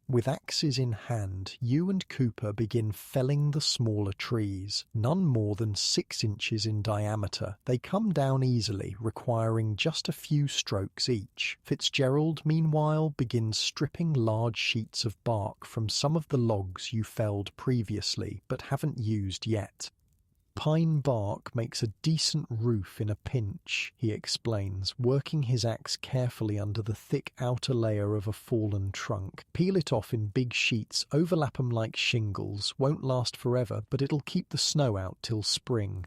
With axes in hand, you and Cooper begin felling the smaller trees, none more than 6 inches in diameter. They come down easily, requiring just a few strokes each. Fitzgerald, meanwhile, begins stripping large sheets of bark from some of the logs you felled previously, but haven't used yet. Pine bark makes a decent roof in a pinch, he explains, working his axe carefully under the thick outer layer of a fallen trunk. Peel it off in big sheets, overlap 'em like shingles. Won't last forever, but it'll keep the snow out till spring.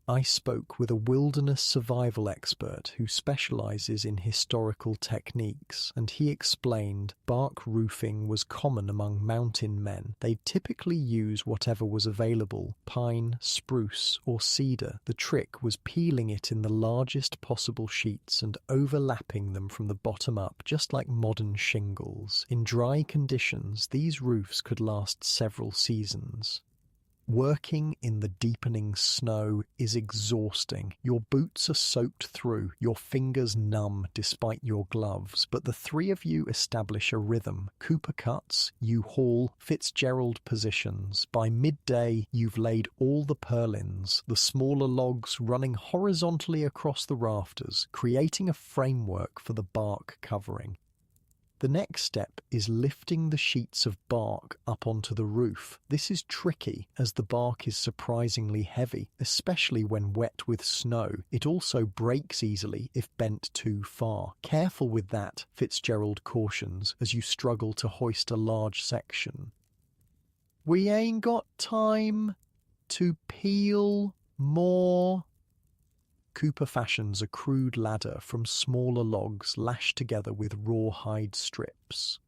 I spoke with a wilderness survival expert who specializes in historical techniques, and he explained bark roofing was common among mountain men. They'd typically use whatever was available, pine, spruce, or cedar. The trick was peeling it in the largest possible sheets and overlapping them from the bottom up, just like modern shingles. In dry conditions, these roofs could last several seasons. Working in the deepening snow is exhausting. Your boots are soaked through, your fingers numb despite your gloves, but the three of you establish a rhythm. Cooper cuts, you haul, Fitzgerald positions. By midday, you've laid all the purlins, the smaller logs running horizontally across the rafters, creating a framework for the bark covering. The next step is lifting the sheets of bark up onto the roof. This is tricky as the bark is surprisingly heavy, especially when wet with snow. It also breaks easily if bent too far. Careful with that, Fitzgerald cautions as you struggle to hoist a large section. We ain't got time to peel more. Cooper fashions a crude ladder from smaller logs lashed together with rawhide strips.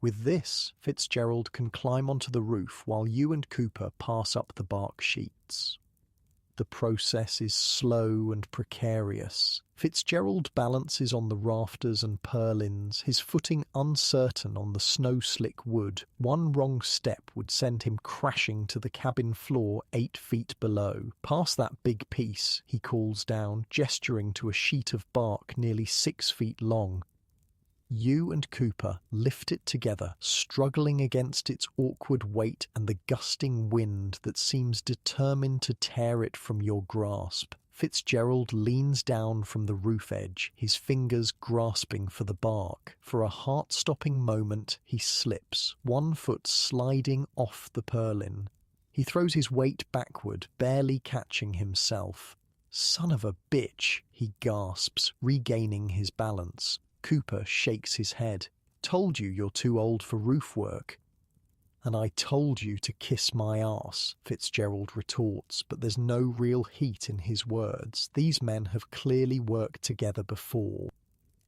With this, Fitzgerald can climb onto the roof while you and Cooper pass up the bark sheets. The process is slow and precarious. Fitzgerald balances on the rafters and purlins, his footing uncertain on the snow-slick wood. One wrong step would send him crashing to the cabin floor 8 feet below. Past that big piece, he calls down, gesturing to a sheet of bark nearly 6 feet long. You and Cooper lift it together, struggling against its awkward weight and the gusting wind that seems determined to tear it from your grasp. Fitzgerald leans down from the roof edge, his fingers grasping for the bark. For a heart-stopping moment, he slips, one foot sliding off the purlin. He throws his weight backward, barely catching himself. "Son of a bitch," he gasps, regaining his balance. Cooper shakes his head. "Told you you're too old for roof work." "And I told you to kiss my arse," Fitzgerald retorts, but there's no real heat in his words. These men have clearly worked together before.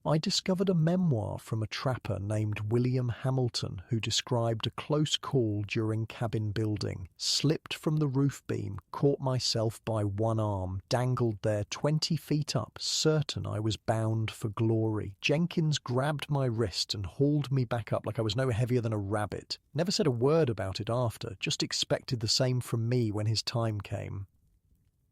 I discovered a memoir from a trapper named William Hamilton who described a close call during cabin building. "Slipped from the roof beam, caught myself by one arm, dangled there 20 feet up, certain I was bound for glory. Jenkins grabbed my wrist and hauled me back up like I was no heavier than a rabbit. Never said a word about it after, just expected the same from me when his time came."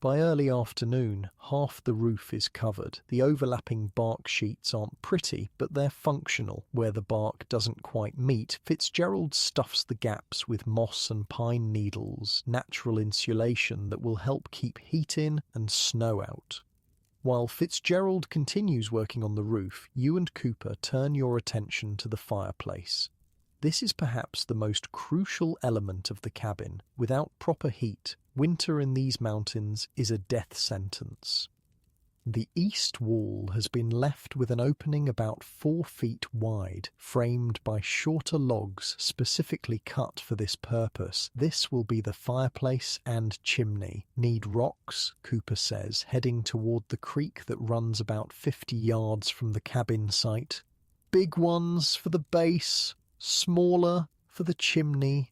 By early afternoon, half the roof is covered. The overlapping bark sheets aren't pretty, but they're functional. Where the bark doesn't quite meet, Fitzgerald stuffs the gaps with moss and pine needles, natural insulation that will help keep heat in and snow out. While Fitzgerald continues working on the roof, you and Cooper turn your attention to the fireplace. This is perhaps the most crucial element of the cabin. Without proper heat, winter in these mountains is a death sentence. The east wall has been left with an opening about 4 feet wide, framed by shorter logs specifically cut for this purpose. This will be the fireplace and chimney. "Need rocks," Cooper says, heading toward the creek that runs about 50 yards from the cabin site. "Big ones for the base, smaller for the chimney."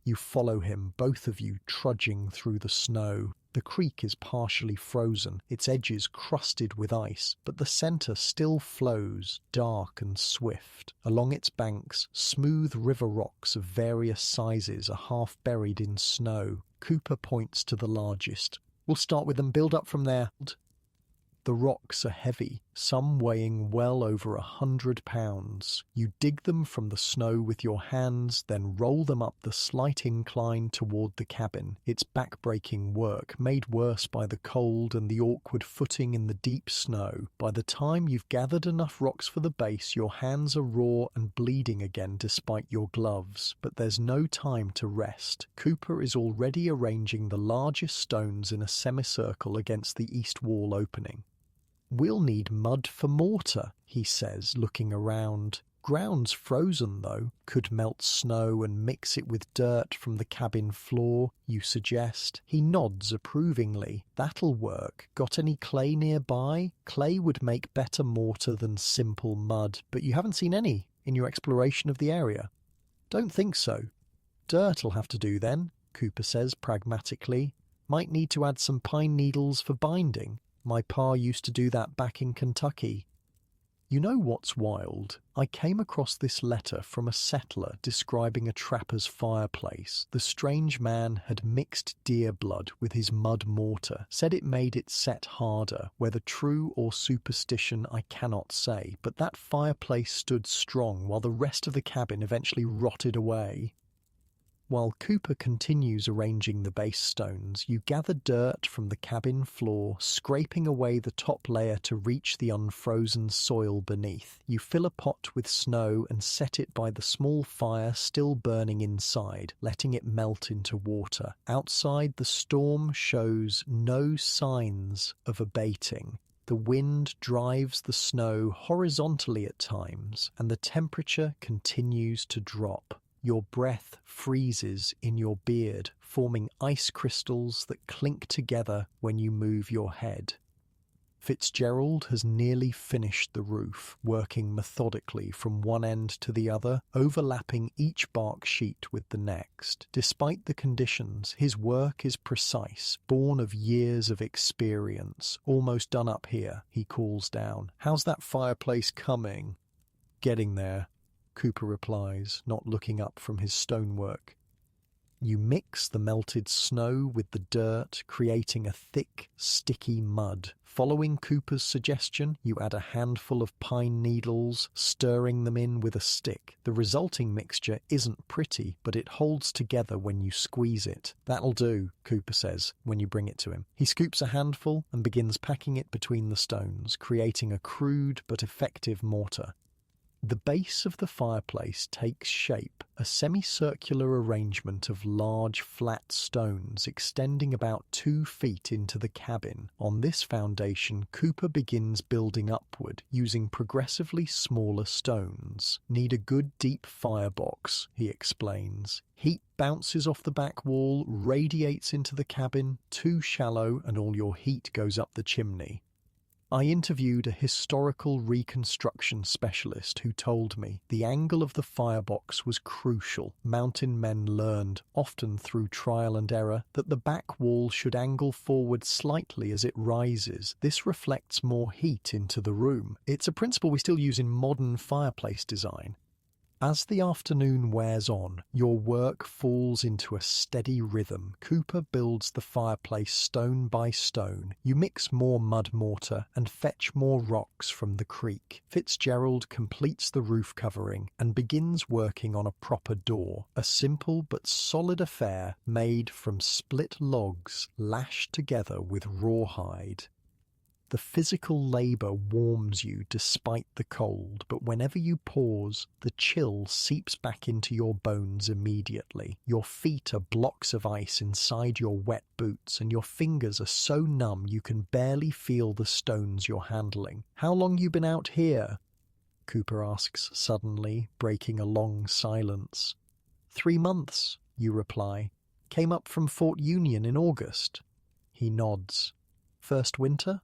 You follow him, both of you trudging through the snow. The creek is partially frozen, its edges crusted with ice, but the centre still flows, dark and swift. Along its banks, smooth river rocks of various sizes are half buried in snow. Cooper points to the largest. "We'll start with them, build up from there." The rocks are heavy, some weighing well over 100 pounds. You dig them from the snow with your hands, then roll them up the slight incline toward the cabin. It's back-breaking work, made worse by the cold and the awkward footing in the deep snow. By the time you've gathered enough rocks for the base, your hands are raw and bleeding again despite your gloves. But there's no time to rest. Cooper is already arranging the largest stones in a semicircle against the east wall opening. "We'll need mud for mortar," he says, looking around. "Ground's frozen, though. Could melt snow and mix it with dirt from the cabin floor," you suggest. He nods approvingly. "That'll work. Got any clay nearby? Clay would make better mortar than simple mud, but you haven't seen any in your exploration of the area." "Don't think so." "Dirt'll have to do then," Cooper says pragmatically. "Might need to add some pine needles for binding. My pa used to do that back in Kentucky." You know what's wild? I came across this letter from a settler describing a trapper's fireplace. The strange man had mixed deer blood with his mud mortar, said it made it set harder. Whether true or superstition I cannot say, but that fireplace stood strong while the rest of the cabin eventually rotted away. While Cooper continues arranging the base stones, you gather dirt from the cabin floor, scraping away the top layer to reach the unfrozen soil beneath. You fill a pot with snow and set it by the small fire still burning inside, letting it melt into water. Outside, the storm shows no signs of abating. The wind drives the snow horizontally at times, and the temperature continues to drop. Your breath freezes in your beard, forming ice crystals that clink together when you move your head. Fitzgerald has nearly finished the roof, working methodically from one end to the other, overlapping each bark sheet with the next. Despite the conditions, his work is precise, born of years of experience. "Almost done up here," he calls down. "How's that fireplace coming?" "Getting there," Cooper replies, not looking up from his stonework. You mix the melted snow with the dirt, creating a thick, sticky mud. Following Cooper's suggestion, you add a handful of pine needles, stirring them in with a stick. The resulting mixture isn't pretty, but it holds together when you squeeze it. "That'll do," Cooper says when you bring it to him. He scoops a handful and begins packing it between the stones, creating a crude but effective mortar. The base of the fireplace takes shape, a semicircular arrangement of large flat stones extending about 2 feet into the cabin. On this foundation, Cooper begins building upward, using progressively smaller stones. "Need a good deep firebox," he explains. "Heat bounces off the back wall, radiates into the cabin, too shallow, and all your heat goes up the chimney." I interviewed a historical reconstruction specialist who told me the angle of the firebox was crucial. Mountain men learned, often through trial and error, that the back wall should angle forward slightly as it rises. This reflects more heat into the room. It's a principle we still use in modern fireplace design. As the afternoon wears on, your work falls into a steady rhythm. Cooper builds the fireplace stone by stone. You mix more mud mortar and fetch more rocks from the creek. Fitzgerald completes the roof covering and begins working on a proper door, a simple but solid affair made from split logs lashed together with rawhide. The physical labour warms you despite the cold, but whenever you pause, the chill seeps back into your bones immediately. Your feet are blocks of ice inside your wet boots, and your fingers are so numb you can barely feel the stones you're handling. "How long you been out here?" Cooper asks suddenly, breaking a long silence. 3 months, you reply. "Came up from Fort Union in August." He nods. "First winter?"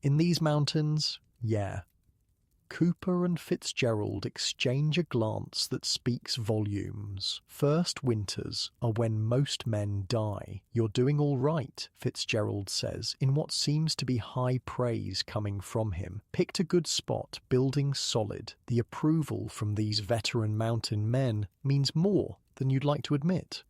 "In these mountains, yeah." Cooper and Fitzgerald exchange a glance that speaks volumes. First winters are when most men die. "You're doing all right," Fitzgerald says, in what seems to be high praise coming from him. "Picked a good spot, building solid." The approval from these veteran mountain men means more than you'd like to admit.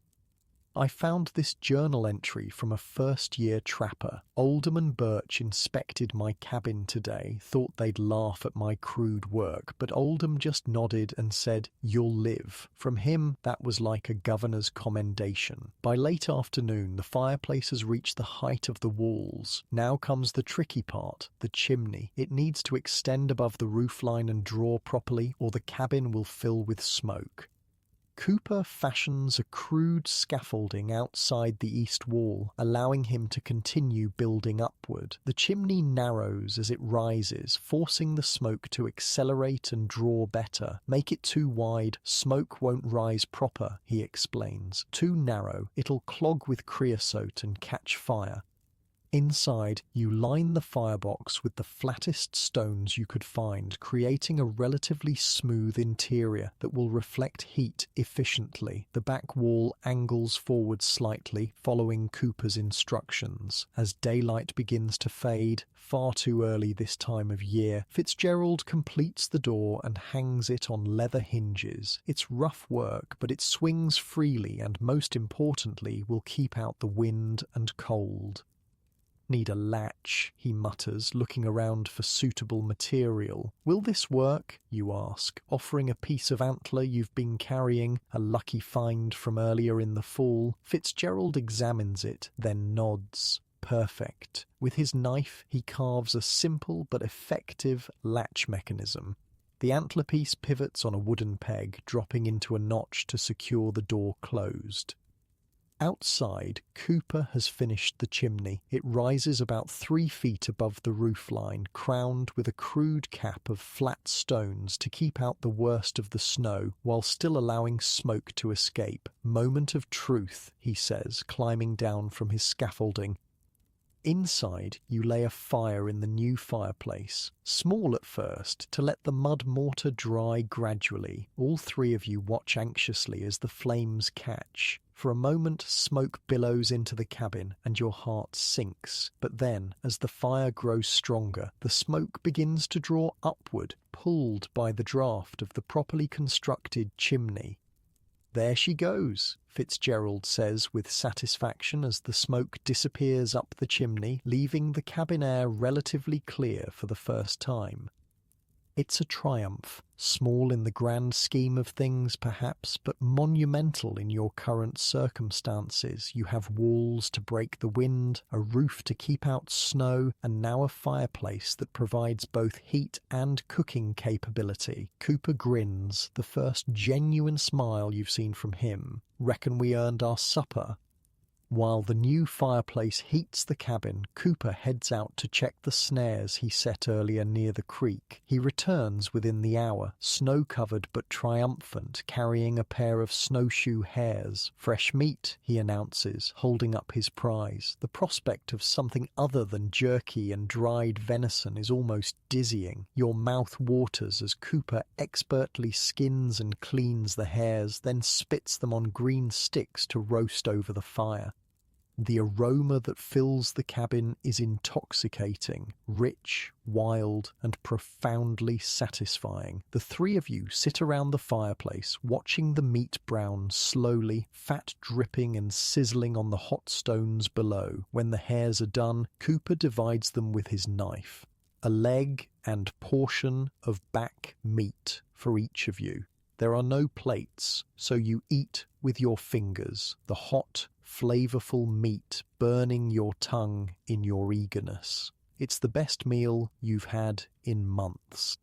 I found this journal entry from a first-year trapper. "Oldham and Birch inspected my cabin today, thought they'd laugh at my crude work, but Oldham just nodded and said, 'You'll live.' From him, that was like a governor's commendation. By late afternoon, the fireplace has reached the height of the walls. Now comes the tricky part, the chimney. It needs to extend above the roofline and draw properly, or the cabin will fill with smoke." Cooper fashions a crude scaffolding outside the east wall, allowing him to continue building upward. The chimney narrows as it rises, forcing the smoke to accelerate and draw better. "Make it too wide, smoke won't rise proper," he explains. "Too narrow, it'll clog with creosote and catch fire." Inside, you line the firebox with the flattest stones you could find, creating a relatively smooth interior that will reflect heat efficiently. The back wall angles forward slightly, following Cooper's instructions. As daylight begins to fade, far too early this time of year, Fitzgerald completes the door and hangs it on leather hinges. It's rough work, but it swings freely and, most importantly, will keep out the wind and cold. "Need a latch," he mutters, looking around for suitable material. "Will this work?" you ask, offering a piece of antler you've been carrying, a lucky find from earlier in the fall. Fitzgerald examines it, then nods. Perfect. With his knife, he carves a simple but effective latch mechanism. The antler piece pivots on a wooden peg, dropping into a notch to secure the door closed. Outside, Cooper has finished the chimney. It rises about 3 feet above the roofline, crowned with a crude cap of flat stones to keep out the worst of the snow, while still allowing smoke to escape. "Moment of truth," he says, climbing down from his scaffolding. Inside, you lay a fire in the new fireplace, small at first, to let the mud mortar dry gradually. All three of you watch anxiously as the flames catch. For a moment, smoke billows into the cabin and your heart sinks. But then, as the fire grows stronger, the smoke begins to draw upward, pulled by the draft of the properly constructed chimney. "There she goes," Fitzgerald says with satisfaction as the smoke disappears up the chimney, leaving the cabin air relatively clear for the first time. It's a triumph, small in the grand scheme of things perhaps, but monumental in your current circumstances. You have walls to break the wind, a roof to keep out snow, and now a fireplace that provides both heat and cooking capability. Cooper grins, the first genuine smile you've seen from him. "Reckon we earned our supper." While the new fireplace heats the cabin, Cooper heads out to check the snares he set earlier near the creek. He returns within the hour, snow-covered but triumphant, carrying a pair of snowshoe hares. "Fresh meat," he announces, holding up his prize. The prospect of something other than jerky and dried venison is almost dizzying. Your mouth waters as Cooper expertly skins and cleans the hares, then spits them on green sticks to roast over the fire. The aroma that fills the cabin is intoxicating, rich, wild, and profoundly satisfying. The three of you sit around the fireplace, watching the meat brown slowly, fat dripping and sizzling on the hot stones below. When the hares are done, Cooper divides them with his knife. A leg and portion of back meat for each of you. There are no plates, so you eat with your fingers, the hot, flavorful meat burning your tongue in your eagerness. It's the best meal you've had in months.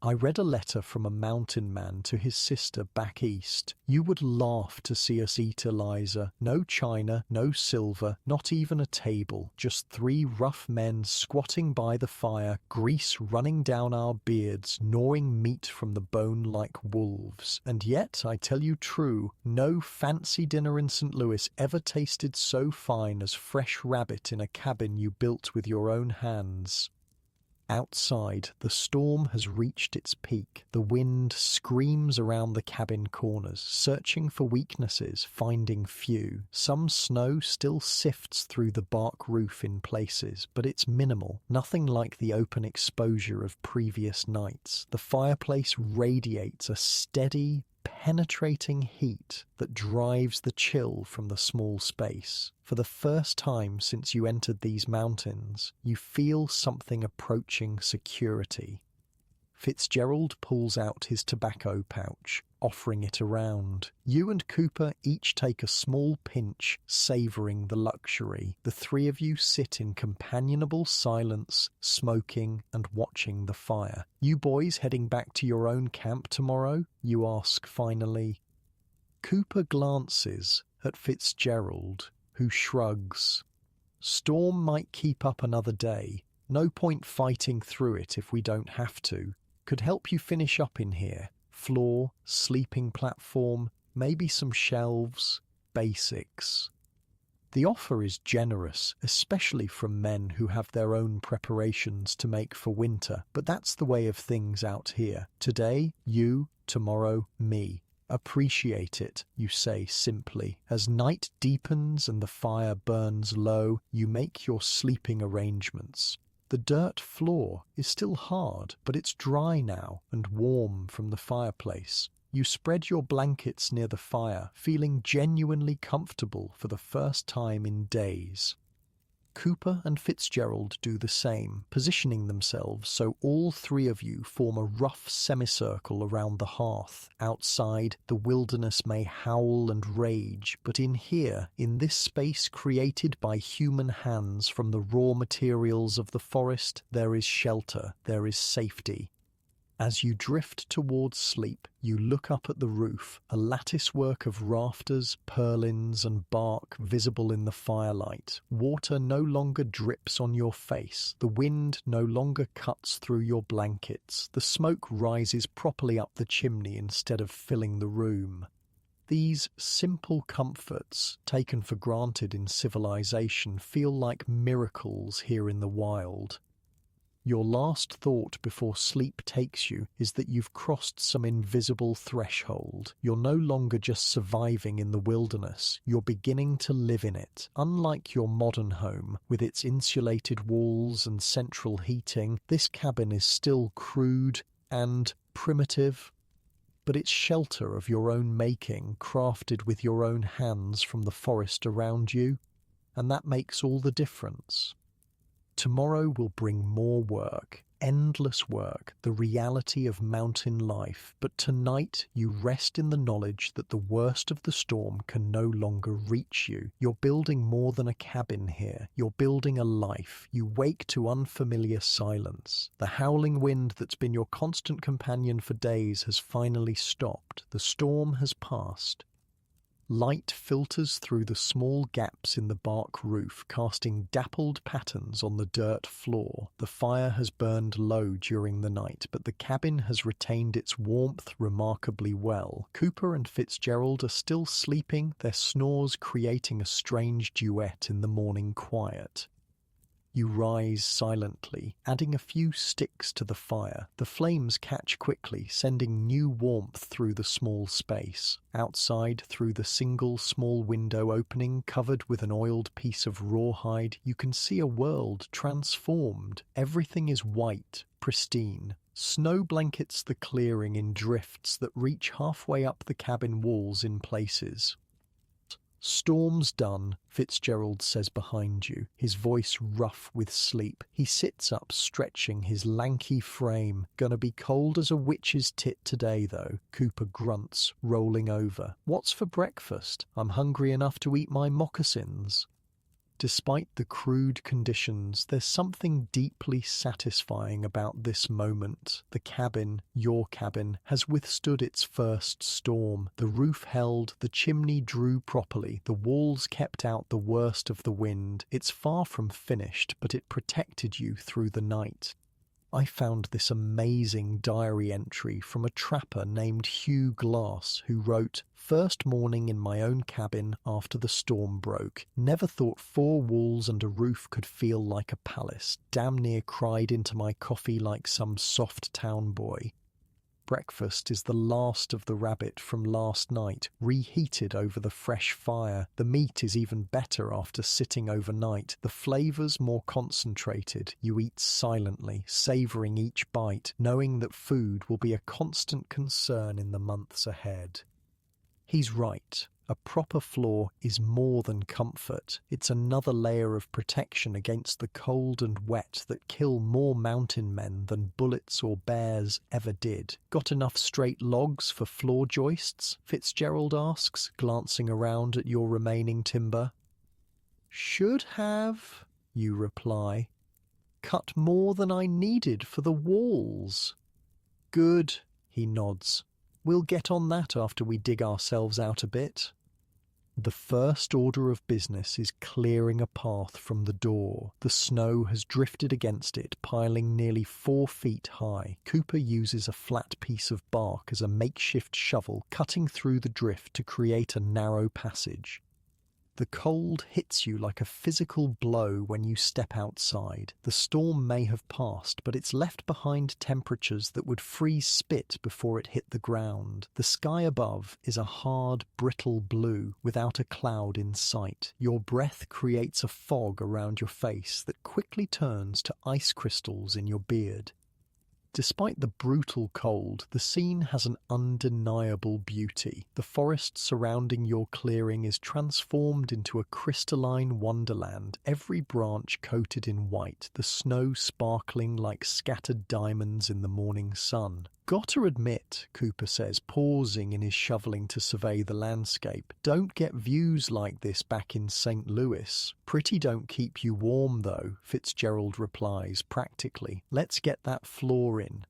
I read a letter from a mountain man to his sister back east. "You would laugh to see us eat, Eliza. No china, no silver, not even a table. Just three rough men squatting by the fire, grease running down our beards, gnawing meat from the bone like wolves. And yet, I tell you true, no fancy dinner in St. Louis ever tasted so fine as fresh rabbit in a cabin you built with your own hands." Outside, the storm has reached its peak. The wind screams around the cabin corners, searching for weaknesses, finding few. Some snow still sifts through the bark roof in places, but it's minimal, nothing like the open exposure of previous nights. The fireplace radiates a steady, penetrating heat that drives the chill from the small space. For the first time since you entered these mountains, you feel something approaching security. Fitzgerald pulls out his tobacco pouch, offering it around. You and Cooper each take a small pinch, savouring the luxury. The three of you sit in companionable silence, smoking and watching the fire. "You boys heading back to your own camp tomorrow?" you ask finally. Cooper glances at Fitzgerald, who shrugs. "Storm might keep up another day. No point fighting through it if we don't have to. Could help you finish up in here. Floor, sleeping platform, maybe some shelves, basics." The offer is generous, especially from men who have their own preparations to make for winter, but that's the way of things out here. Today, you, tomorrow, me. "Appreciate it," you say simply. As night deepens and the fire burns low, you make your sleeping arrangements. The dirt floor is still hard, but it's dry now and warm from the fireplace. You spread your blankets near the fire, feeling genuinely comfortable for the first time in days. Cooper and Fitzgerald do the same, positioning themselves so all three of you form a rough semicircle around the hearth. Outside, the wilderness may howl and rage, but in here, in this space created by human hands from the raw materials of the forest, there is shelter, there is safety. As you drift towards sleep, you look up at the roof, a latticework of rafters, purlins, and bark visible in the firelight. Water no longer drips on your face. The wind no longer cuts through your blankets. The smoke rises properly up the chimney instead of filling the room. These simple comforts, taken for granted in civilization, feel like miracles here in the wild. Your last thought before sleep takes you is that you've crossed some invisible threshold. You're no longer just surviving in the wilderness, you're beginning to live in it. Unlike your modern home, with its insulated walls and central heating, this cabin is still crude and primitive, but it's shelter of your own making, crafted with your own hands from the forest around you, and that makes all the difference. Tomorrow will bring more work, endless work, the reality of mountain life, but tonight you rest in the knowledge that the worst of the storm can no longer reach you. You're building more than a cabin here. You're building a life. You wake to unfamiliar silence. The howling wind that's been your constant companion for days has finally stopped. The storm has passed. Light filters through the small gaps in the bark roof, casting dappled patterns on the dirt floor. The fire has burned low during the night, but the cabin has retained its warmth remarkably well. Cooper and Fitzgerald are still sleeping, their snores creating a strange duet in the morning quiet. You rise silently, adding a few sticks to the fire. The flames catch quickly, sending new warmth through the small space. Outside, through the single small window opening covered with an oiled piece of rawhide, you can see a world transformed. Everything is white, pristine. Snow blankets the clearing in drifts that reach halfway up the cabin walls in places. "Storm's done," Fitzgerald says behind you, his voice rough with sleep. He sits up, stretching his lanky frame. "Gonna be cold as a witch's tit today, though," Cooper grunts, rolling over. "What's for breakfast? I'm hungry enough to eat my moccasins." Despite the crude conditions, there's something deeply satisfying about this moment. The cabin, your cabin, has withstood its first storm. The roof held, the chimney drew properly, the walls kept out the worst of the wind. It's far from finished, but it protected you through the night. I found this amazing diary entry from a trapper named Hugh Glass, who wrote, "First morning in my own cabin after the storm broke. Never thought 4 walls and a roof could feel like a palace. Damn near cried into my coffee like some soft town boy. Breakfast is the last of the rabbit from last night, reheated over the fresh fire. The meat is even better after sitting overnight. The flavours more concentrated. You eat silently, savouring each bite, knowing that food will be a constant concern in the months ahead." He's right. A proper floor is more than comfort. It's another layer of protection against the cold and wet that kill more mountain men than bullets or bears ever did. "Got enough straight logs for floor joists?" Fitzgerald asks, glancing around at your remaining timber. "Should have," you reply. "Cut more than I needed for the walls." "Good," he nods. "We'll get on that after we dig ourselves out a bit." The first order of business is clearing a path from the door. The snow has drifted against it, piling nearly 4 feet high. Cooper uses a flat piece of bark as a makeshift shovel, cutting through the drift to create a narrow passage. The cold hits you like a physical blow when you step outside. The storm may have passed, but it's left behind temperatures that would freeze spit before it hit the ground. The sky above is a hard, brittle blue, without a cloud in sight. Your breath creates a fog around your face that quickly turns to ice crystals in your beard. Despite the brutal cold, the scene has an undeniable beauty. The forest surrounding your clearing is transformed into a crystalline wonderland, every branch coated in white, the snow sparkling like scattered diamonds in the morning sun. "Gotta admit," Cooper says, pausing in his shoveling to survey the landscape, "don't get views like this back in St. Louis. Pretty don't keep you warm, though," Fitzgerald replies practically. "Let's get that floor in."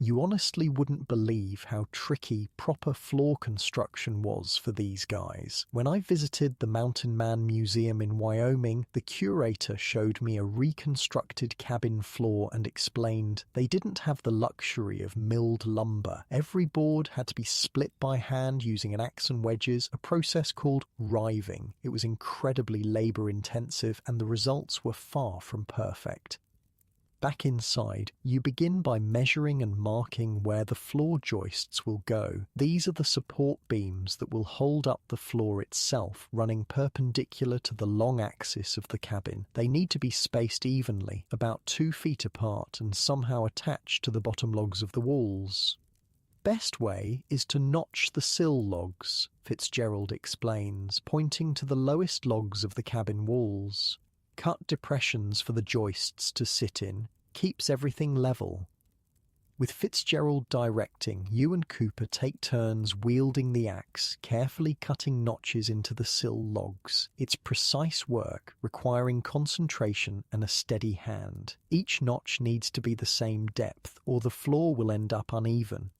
You honestly wouldn't believe how tricky proper floor construction was for these guys. When I visited the Mountain Man Museum in Wyoming, the curator showed me a reconstructed cabin floor and explained they didn't have the luxury of milled lumber. Every board had to be split by hand using an axe and wedges, a process called riving. It was incredibly labor-intensive and the results were far from perfect. Back inside, you begin by measuring and marking where the floor joists will go. These are the support beams that will hold up the floor itself, running perpendicular to the long axis of the cabin. They need to be spaced evenly, about 2 feet apart, and somehow attached to the bottom logs of the walls. Best way is to notch the sill logs, Fitzgerald explains, pointing to the lowest logs of the cabin walls. Cut depressions for the joists to sit in, keeps everything level. With Fitzgerald directing, you and Cooper take turns wielding the axe, carefully cutting notches into the sill logs. It's precise work, requiring concentration and a steady hand. Each notch needs to be the same depth, or the floor will end up uneven.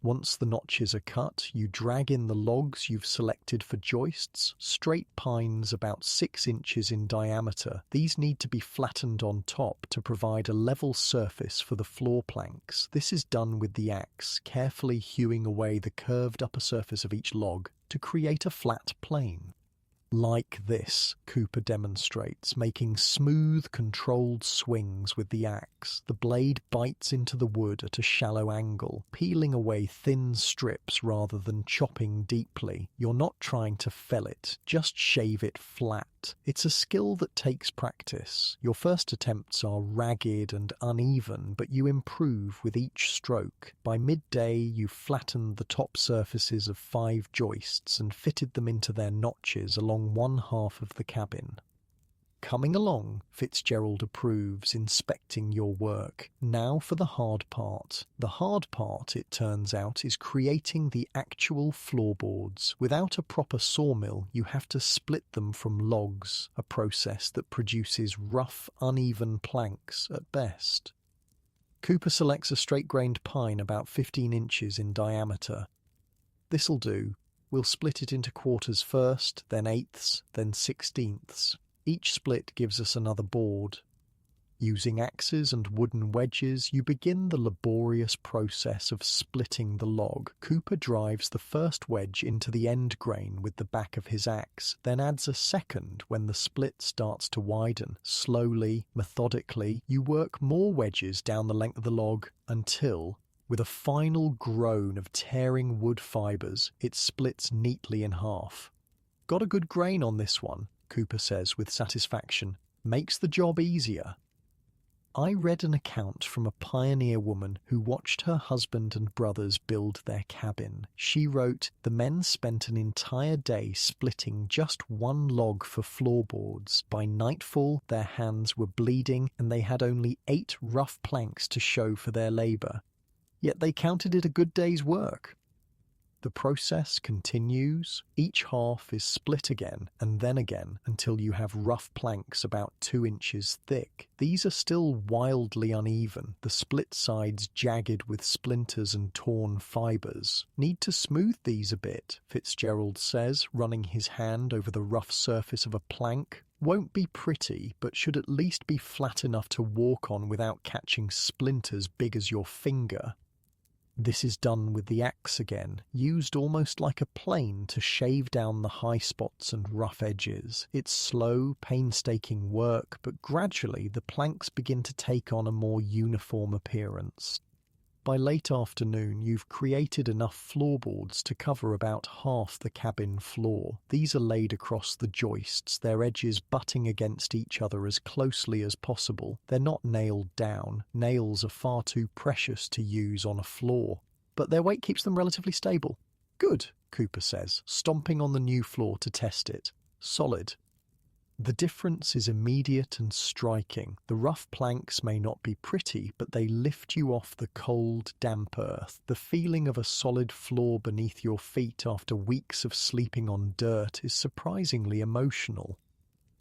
Once the notches are cut, you drag in the logs you've selected for joists, straight pines about 6 inches in diameter. These need to be flattened on top to provide a level surface for the floor planks. This is done with the axe, carefully hewing away the curved upper surface of each log to create a flat plane. Like this, Cooper demonstrates, making smooth, controlled swings with the axe. The blade bites into the wood at a shallow angle, peeling away thin strips rather than chopping deeply. You're not trying to fell it, just shave it flat. It's a skill that takes practice. Your first attempts are ragged and uneven, but you improve with each stroke. By midday, you've flattened the top surfaces of 5 joists and fitted them into their notches along one half of the cabin. Coming along, Fitzgerald approves, inspecting your work. Now for the hard part. The hard part, it turns out, is creating the actual floorboards. Without a proper sawmill, you have to split them from logs, a process that produces rough, uneven planks at best. Cooper selects a straight-grained pine about 15 inches in diameter. This'll do. We'll split it into quarters first, then eighths, then sixteenths. Each split gives us another board. Using axes and wooden wedges, you begin the laborious process of splitting the log. Cooper drives the first wedge into the end grain with the back of his axe, then adds a second when the split starts to widen. Slowly, methodically, you work more wedges down the length of the log until, with a final groan of tearing wood fibers, it splits neatly in half. Got a good grain on this one, Cooper says with satisfaction. Makes the job easier. I read an account from a pioneer woman who watched her husband and brothers build their cabin. She wrote, the men spent an entire day splitting just one log for floorboards. By nightfall, their hands were bleeding and they had only 8 rough planks to show for their labor. Yet they counted it a good day's work. The process continues. Each half is split again and then again until you have rough planks about 2 inches thick. These are still wildly uneven, the split sides jagged with splinters and torn fibers. Need to smooth these a bit, Fitzgerald says, running his hand over the rough surface of a plank. Won't be pretty, but should at least be flat enough to walk on without catching splinters big as your finger. This is done with the axe again, used almost like a plane to shave down the high spots and rough edges. It's slow, painstaking work, but gradually the planks begin to take on a more uniform appearance. By late afternoon, you've created enough floorboards to cover about half the cabin floor. These are laid across the joists, their edges butting against each other as closely as possible. They're not nailed down. Nails are far too precious to use on a floor, but their weight keeps them relatively stable. Good, Cooper says, stomping on the new floor to test it. Solid. The difference is immediate and striking. The rough planks may not be pretty, but they lift you off the cold, damp earth. The feeling of a solid floor beneath your feet after weeks of sleeping on dirt is surprisingly emotional.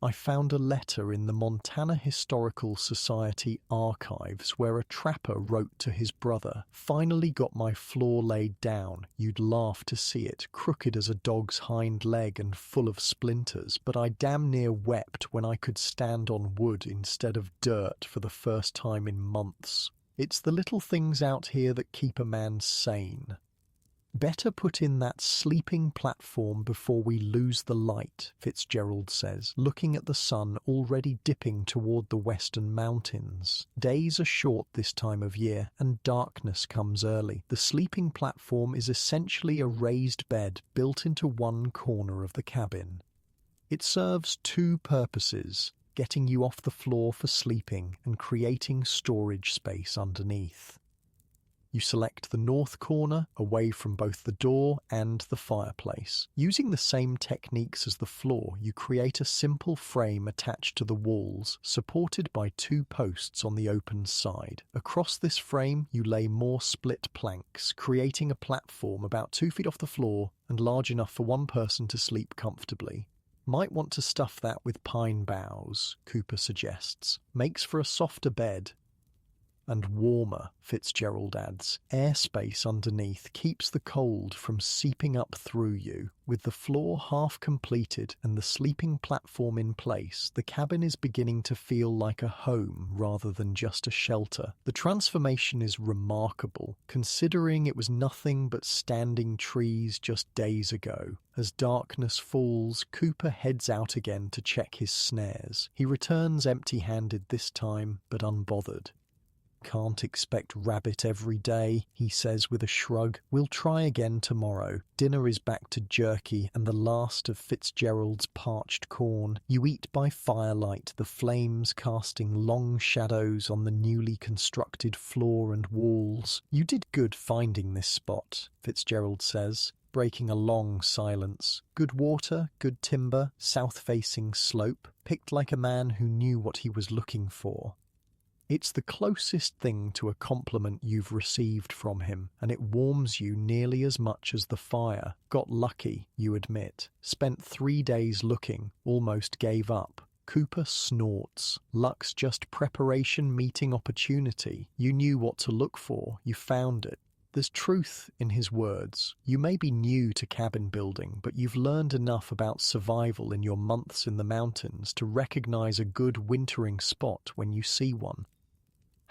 I found a letter in the Montana Historical Society archives where a trapper wrote to his brother, "Finally got my floor laid down. You'd laugh to see it, crooked as a dog's hind leg and full of splinters, but I damn near wept when I could stand on wood instead of dirt for the first time in months. It's the little things out here that keep a man sane." "Better put in that sleeping platform before we lose the light," Fitzgerald says, looking at the sun already dipping toward the western mountains. Days are short this time of year, and darkness comes early. The sleeping platform is essentially a raised bed built into one corner of the cabin. It serves two purposes: getting you off the floor for sleeping and creating storage space underneath. You select the north corner, away from both the door and the fireplace. Using the same techniques as the floor, you create a simple frame attached to the walls, supported by two posts on the open side. Across this frame, you lay more split planks, creating a platform about 2 feet off the floor and large enough for one person to sleep comfortably. "Might want to stuff that with pine boughs," Cooper suggests. "Makes for a softer bed. And warmer," Fitzgerald adds. "Airspace underneath keeps the cold from seeping up through you." With the floor half completed and the sleeping platform in place, the cabin is beginning to feel like a home rather than just a shelter. The transformation is remarkable, considering it was nothing but standing trees just days ago. As darkness falls, Cooper heads out again to check his snares. He returns empty-handed this time, but unbothered. "Can't expect rabbit every day," he says with a shrug. "We'll try again tomorrow. Dinner is back to jerky and the last of Fitzgerald's parched corn. You eat by firelight, the flames casting long shadows on the newly constructed floor and walls. You did good finding this spot," Fitzgerald says, breaking a long silence. "Good water, good timber, south-facing slope. Picked like a man who knew what he was looking for." It's the closest thing to a compliment you've received from him, and it warms you nearly as much as the fire. "Got lucky," you admit. "Spent 3 days looking, almost gave up." Cooper snorts. "Luck's just preparation meeting opportunity. You knew what to look for, you found it." There's truth in his words. You may be new to cabin building, but you've learned enough about survival in your months in the mountains to recognize a good wintering spot when you see one.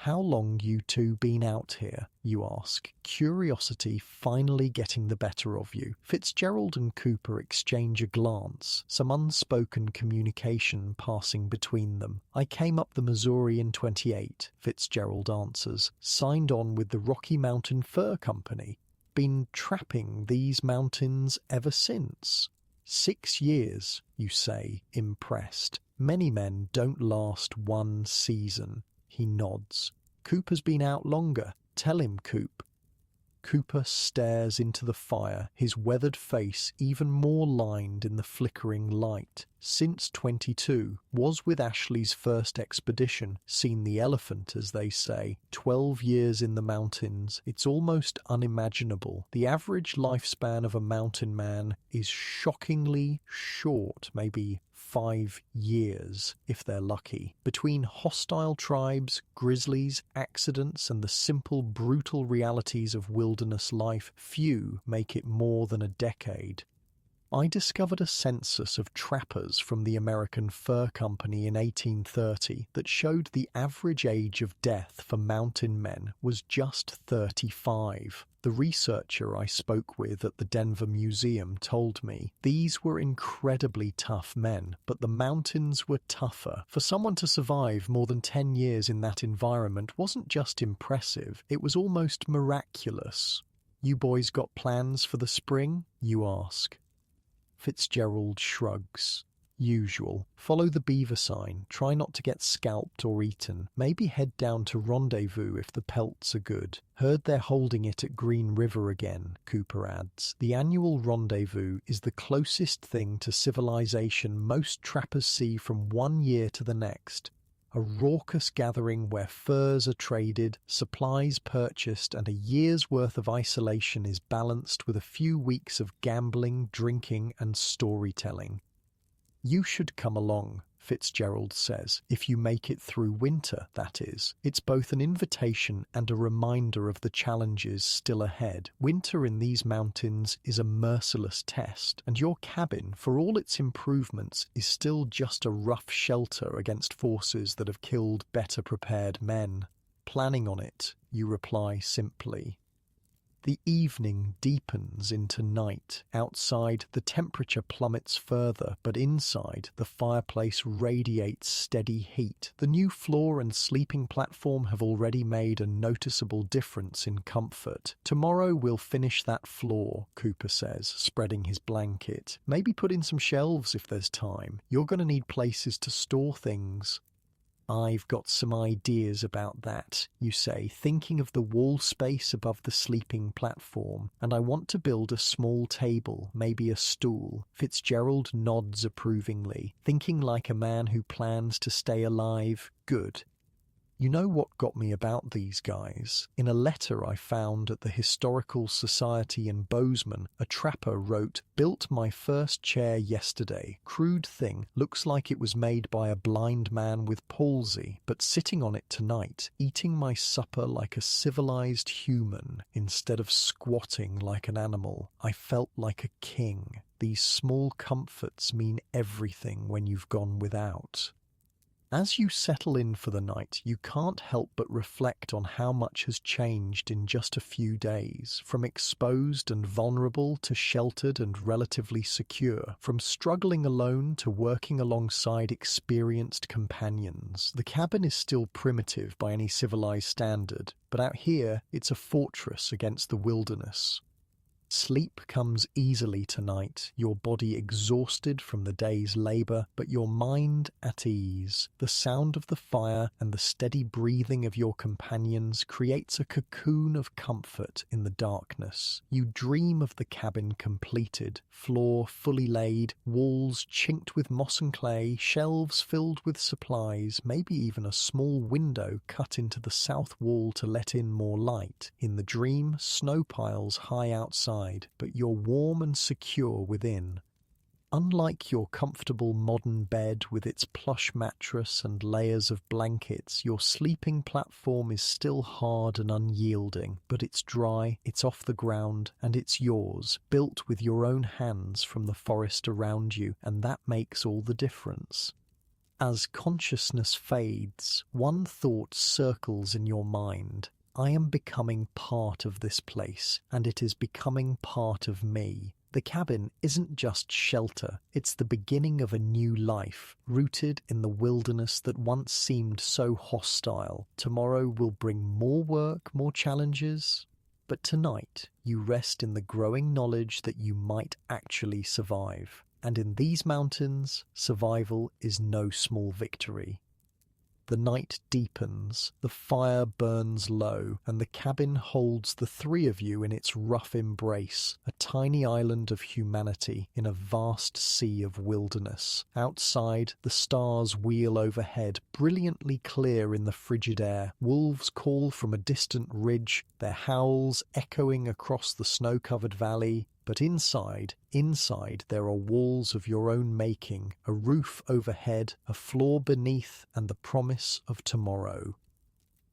"How long you two been out here?" you ask, curiosity finally getting the better of you. Fitzgerald and Cooper exchange a glance, some unspoken communication passing between them. "I came up the Missouri in 28, Fitzgerald answers. "Signed on with the Rocky Mountain Fur Company. Been trapping these mountains ever since." 6 years, you say, impressed. "Many men don't last one season." He nods. "Cooper's been out longer. Tell him, Coop." Cooper stares into the fire, his weathered face even more lined in the flickering light. Since 22, was with Ashley's first expedition, seen the elephant, as they say. 12 years in the mountains, it's almost unimaginable. The average lifespan of a mountain man is shockingly short, maybe 5 years, if they're lucky. Between hostile tribes, grizzlies, accidents, and the simple, brutal realities of wilderness life, few make it more than a decade. I discovered a census of trappers from the American Fur Company in 1830 that showed the average age of death for mountain men was just 35. The researcher I spoke with at the Denver Museum told me these were incredibly tough men, but the mountains were tougher. For someone to survive more than 10 years in that environment wasn't just impressive, it was almost miraculous. "You boys got plans for the spring?" you ask. Fitzgerald shrugs. "Usual. Follow the beaver sign. Try not to get scalped or eaten. Maybe head down to Rendezvous if the pelts are good. Heard they're holding it at Green River again," Cooper adds. "The annual Rendezvous is the closest thing to civilization most trappers see from one year to the next. A raucous gathering where furs are traded, supplies purchased, and a year's worth of isolation is balanced with a few weeks of gambling, drinking, and storytelling." "You should come along," Fitzgerald says. If you make it through winter, that is. It's both an invitation and a reminder of the challenges still ahead. Winter in these mountains is a merciless test, and your cabin, for all its improvements, is still just a rough shelter against forces that have killed better prepared men. Planning on it, you reply simply. The evening deepens into night. Outside, the temperature plummets further, but inside, the fireplace radiates steady heat. The new floor and sleeping platform have already made a noticeable difference in comfort. Tomorrow we'll finish that floor, Cooper says, spreading his blanket. Maybe put in some shelves if there's time. You're going to need places to store things. I've got some ideas about that, you say, thinking of the wall space above the sleeping platform, and I want to build a small table, maybe a stool. Fitzgerald nods approvingly, thinking like a man who plans to stay alive. Good. You know what got me about these guys? In a letter I found at the Historical Society in Bozeman, a trapper wrote, "Built my first chair yesterday. Crude thing, looks like it was made by a blind man with palsy, but sitting on it tonight, eating my supper like a civilized human instead of squatting like an animal, I felt like a king. These small comforts mean everything when you've gone without." As you settle in for the night, you can't help but reflect on how much has changed in just a few days, from exposed and vulnerable to sheltered and relatively secure, from struggling alone to working alongside experienced companions. The cabin is still primitive by any civilized standard, but out here it's a fortress against the wilderness. Sleep comes easily tonight, your body exhausted from the day's labor, but your mind at ease. The sound of the fire and the steady breathing of your companions creates a cocoon of comfort in the darkness. You dream of the cabin completed, floor fully laid, walls chinked with moss and clay, shelves filled with supplies, maybe even a small window cut into the south wall to let in more light. In the dream, snow piles high outside, but you're warm and secure within. Unlike your comfortable modern bed with its plush mattress and layers of blankets, your sleeping platform is still hard and unyielding, but it's dry, it's off the ground, and it's yours, built with your own hands from the forest around you, and that makes all the difference. As consciousness fades, one thought circles in your mind. I am becoming part of this place, and it is becoming part of me. The cabin isn't just shelter, it's the beginning of a new life, rooted in the wilderness that once seemed so hostile. Tomorrow will bring more work, more challenges, but tonight you rest in the growing knowledge that you might actually survive. And in these mountains, survival is no small victory. The night deepens, the fire burns low, and the cabin holds the three of you in its rough embrace, a tiny island of humanity in a vast sea of wilderness. Outside, the stars wheel overhead, brilliantly clear in the frigid air. Wolves call from a distant ridge, their howls echoing across the snow-covered valley. But inside there are walls of your own making, a roof overhead, a floor beneath, and the promise of tomorrow.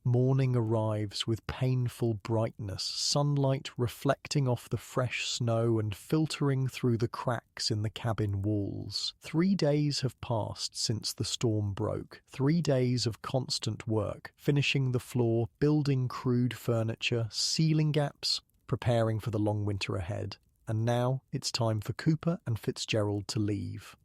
Morning arrives with painful brightness, sunlight reflecting off the fresh snow and filtering through the cracks in the cabin walls. 3 days have passed since the storm broke. 3 days of constant work, finishing the floor, building crude furniture, sealing gaps, preparing for the long winter ahead. And now it's time for Cooper and Fitzgerald to leave.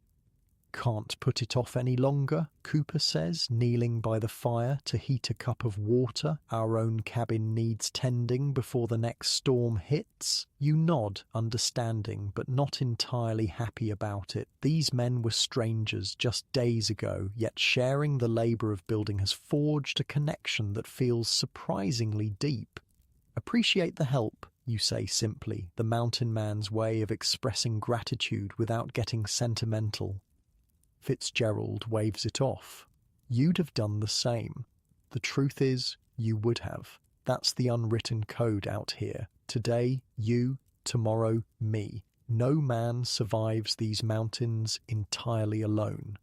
Can't put it off any longer, Cooper says, kneeling by the fire to heat a cup of water. Our own cabin needs tending before the next storm hits. You nod, understanding, but not entirely happy about it. These men were strangers just days ago, yet sharing the labor of building has forged a connection that feels surprisingly deep. Appreciate the help, you say simply, the mountain man's way of expressing gratitude without getting sentimental. Fitzgerald waves it off. You'd have done the same. The truth is, you would have. That's the unwritten code out here. Today, you, tomorrow, me. No man survives these mountains entirely alone.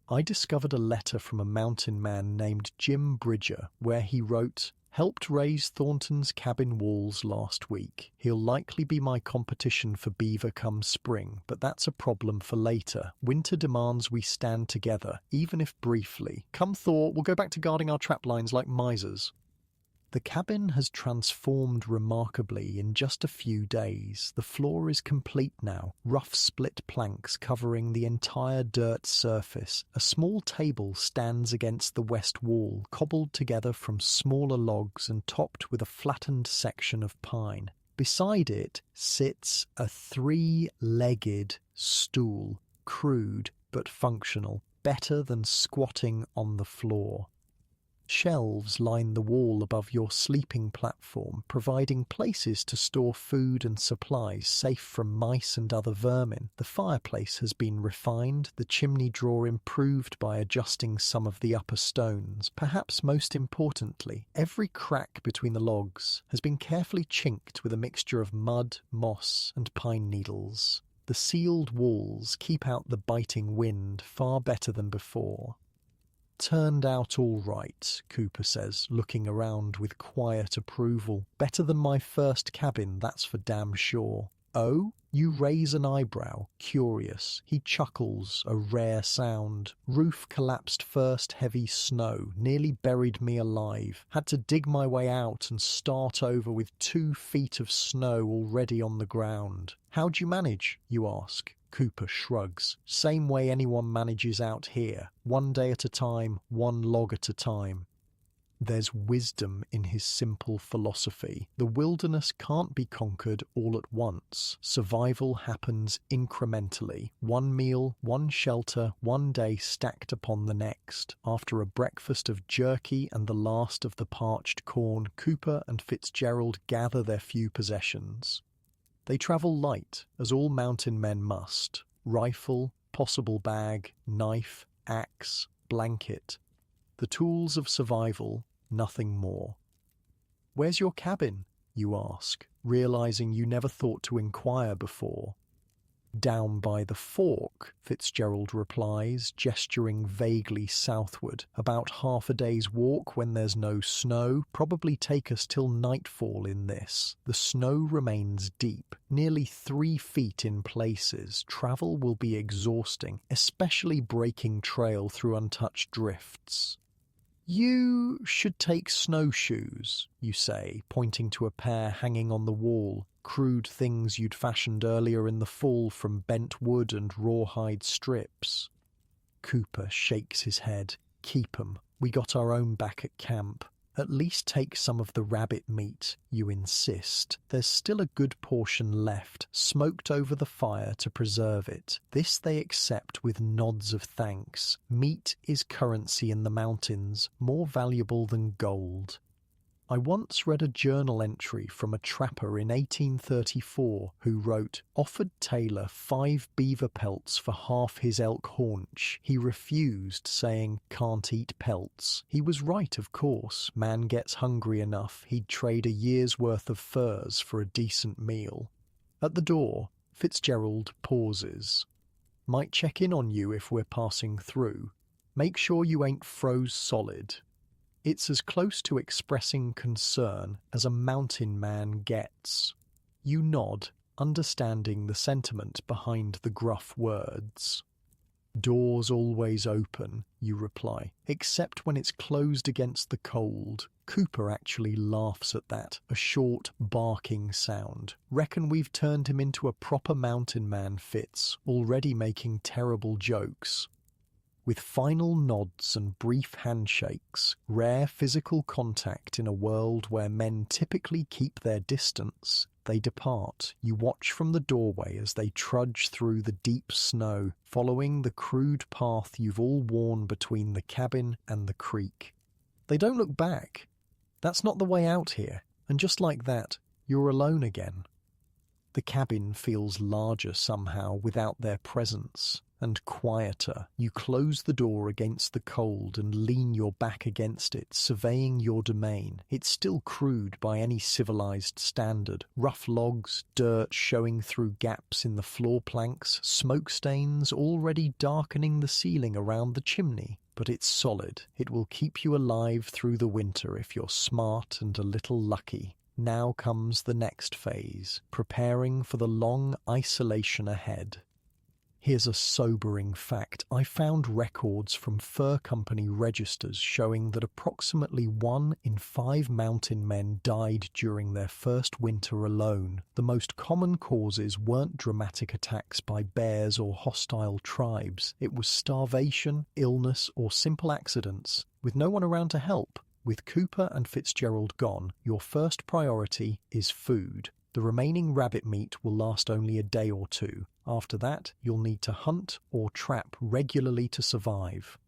I discovered a letter from a mountain man named Jim Bridger where he wrote, "Helped raise Thornton's cabin walls last week. He'll likely be my competition for beaver come spring, but that's a problem for later. Winter demands we stand together, even if briefly. Come thaw, we'll go back to guarding our trap lines like misers." The cabin has transformed remarkably in just a few days. The floor is complete now, rough split planks covering the entire dirt surface. A small table stands against the west wall, cobbled together from smaller logs and topped with a flattened section of pine. Beside it sits a three-legged stool, crude but functional, better than squatting on the floor. Shelves line the wall above your sleeping platform, providing places to store food and supplies safe from mice and other vermin. The fireplace has been refined, the chimney drawer improved by adjusting some of the upper stones. Perhaps most importantly, every crack between the logs has been carefully chinked with a mixture of mud, moss, and pine needles. The sealed walls keep out the biting wind far better than before. "Turned out all right," Cooper says, looking around with quiet approval. "Better than my first cabin, that's for damn sure." "Oh?" You raise an eyebrow, curious. He chuckles, a rare sound. "Roof collapsed first, heavy snow, nearly buried me alive. Had to dig my way out and start over with 2 feet of snow already on the ground." "How'd you manage?" you ask. Cooper shrugs. "Same way anyone manages out here. 1 day at a time, 1 log at a time." There's wisdom in his simple philosophy. The wilderness can't be conquered all at once. Survival happens incrementally. 1 meal, 1 shelter, 1 day stacked upon the next. After a breakfast of jerky and the last of the parched corn, Cooper and Fitzgerald gather their few possessions. They travel light, as all mountain men must. Rifle, possible bag, knife, axe, blanket. The tools of survival, nothing more. "Where's your cabin?" you ask, realizing you never thought to inquire before. "Down by the fork," Fitzgerald replies, gesturing vaguely southward. "About half a day's walk when there's no snow. Probably take us till nightfall in this. The snow remains deep, nearly 3 feet in places. Travel will be exhausting, especially breaking trail through untouched drifts." "You should take snowshoes," you say, pointing to a pair hanging on the wall, crude things you'd fashioned earlier in the fall from bent wood and rawhide strips. Cooper shakes his head. "Keep 'em. We got our own back at camp." "At least take some of the rabbit meat," you insist. There's still a good portion left, smoked over the fire to preserve it. This they accept with nods of thanks. Meat is currency in the mountains, more valuable than gold. I once read a journal entry from a trapper in 1834 who wrote, "Offered Taylor 5 beaver pelts for half his elk haunch. He refused, saying, 'Can't eat pelts.' He was right, of course. Man gets hungry enough, he'd trade a year's worth of furs for a decent meal." At the door, Fitzgerald pauses. "Might check in on you if we're passing through. Make sure you ain't froze solid." It's as close to expressing concern as a mountain man gets. You nod, understanding the sentiment behind the gruff words. "Doors always open," you reply, "except when it's closed against the cold." Cooper actually laughs at that, a short, barking sound. "Reckon we've turned him into a proper mountain man, Fitz, already making terrible jokes." With final nods and brief handshakes, rare physical contact in a world where men typically keep their distance, they depart. You watch from the doorway as they trudge through the deep snow, following the crude path you've all worn between the cabin and the creek. They don't look back. That's not the way out here, and just like that, you're alone again. The cabin feels larger somehow without their presence. and quieter. You close the door against the cold and lean your back against it, surveying your domain. It's still crude by any civilized standard. Rough logs, dirt showing through gaps in the floor planks, smoke stains already darkening the ceiling around the chimney. But it's solid. It will keep you alive through the winter if you're smart and a little lucky. Now comes the next phase, preparing for the long isolation ahead. Here's a sobering fact. I found records from fur company registers showing that approximately 1 in 5 mountain men died during their first winter alone. The most common causes weren't dramatic attacks by bears or hostile tribes. It was starvation, illness, or simple accidents, with no one around to help. With Cooper and Fitzgerald gone, your first priority is food. The remaining rabbit meat will last only a day or two. After that, you'll need to hunt or trap regularly to survive.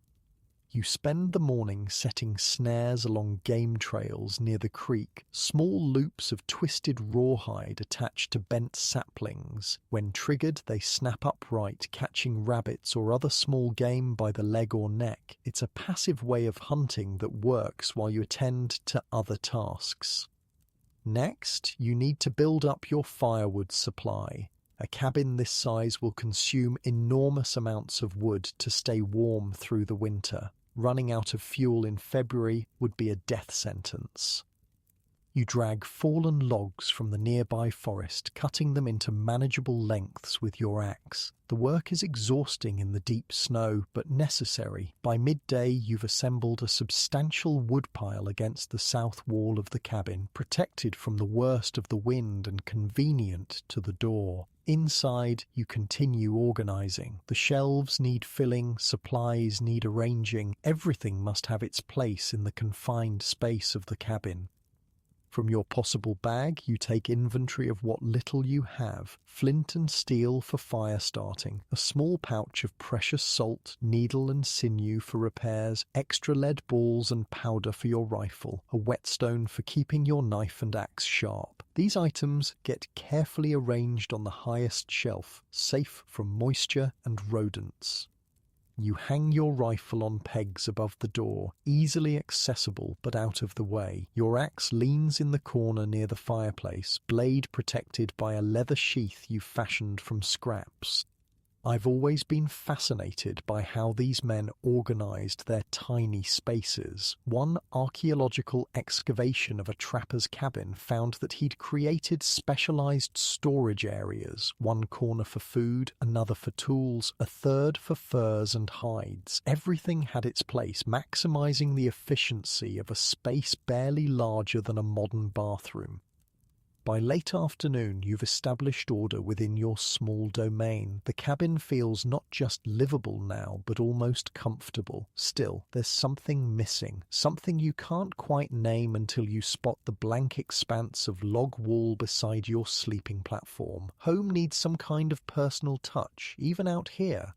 You spend the morning setting snares along game trails near the creek, small loops of twisted rawhide attached to bent saplings. When triggered, they snap upright, catching rabbits or other small game by the leg or neck. It's a passive way of hunting that works while you attend to other tasks. Next, you need to build up your firewood supply. A cabin this size will consume enormous amounts of wood to stay warm through the winter. Running out of fuel in February would be a death sentence. You drag fallen logs from the nearby forest, cutting them into manageable lengths with your axe. The work is exhausting in the deep snow, but necessary. By midday, you've assembled a substantial woodpile against the south wall of the cabin, protected from the worst of the wind and convenient to the door. Inside, you continue organizing. The shelves need filling, supplies need arranging. Everything must have its place in the confined space of the cabin. From your possible bag, you take inventory of what little you have. Flint and steel for fire starting, a small pouch of precious salt, needle and sinew for repairs, extra lead balls and powder for your rifle, a whetstone for keeping your knife and axe sharp. These items get carefully arranged on the highest shelf, safe from moisture and rodents. You hang your rifle on pegs above the door, easily accessible but out of the way. Your axe leans in the corner near the fireplace, blade protected by a leather sheath you fashioned from scraps. I've always been fascinated by how these men organized their tiny spaces. One archaeological excavation of a trapper's cabin found that he'd created specialized storage areas, one corner for food, another for tools, a third for furs and hides. Everything had its place, maximizing the efficiency of a space barely larger than a modern bathroom. By late afternoon, you've established order within your small domain. The cabin feels not just livable now, but almost comfortable. Still, there's something missing, something you can't quite name until you spot the blank expanse of log wall beside your sleeping platform. Home needs some kind of personal touch, even out here.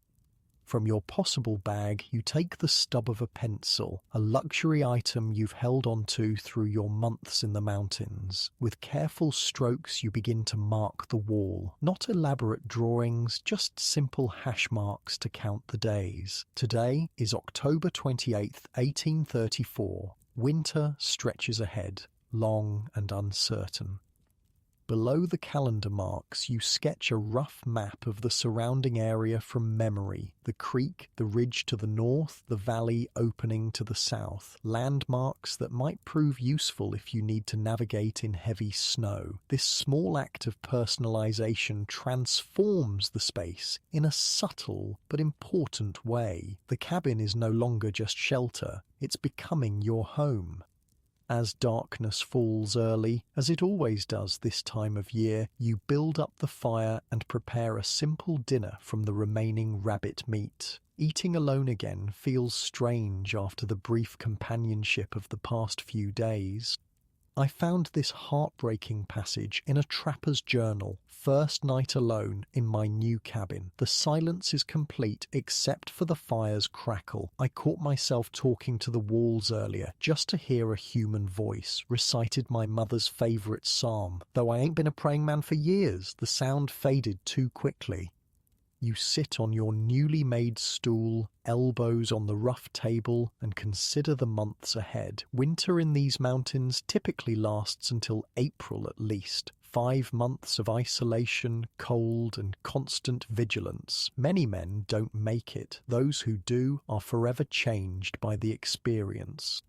From your possible bag, you take the stub of a pencil, a luxury item you've held onto through your months in the mountains. With careful strokes, you begin to mark the wall. Not elaborate drawings, just simple hash marks to count the days. Today is October 28th, 1834. Winter stretches ahead, long and uncertain. Below the calendar marks, you sketch a rough map of the surrounding area from memory. The creek, the ridge to the north, the valley opening to the south. Landmarks that might prove useful if you need to navigate in heavy snow. This small act of personalization transforms the space in a subtle but important way. The cabin is no longer just shelter, it's becoming your home. As darkness falls early, as it always does this time of year, you build up the fire and prepare a simple dinner from the remaining rabbit meat. Eating alone again feels strange after the brief companionship of the past few days. I found this heartbreaking passage in a trapper's journal. First night alone in my new cabin. The silence is complete except for the fire's crackle. I caught myself talking to the walls earlier just to hear a human voice. Recited my mother's favourite psalm. Though I ain't been a praying man for years, the sound faded too quickly. You sit on your newly made stool, elbows on the rough table, and consider the months ahead. Winter in these mountains typically lasts until April at least. 5 months of isolation, cold, and constant vigilance. Many men don't make it. Those who do are forever changed by the experience.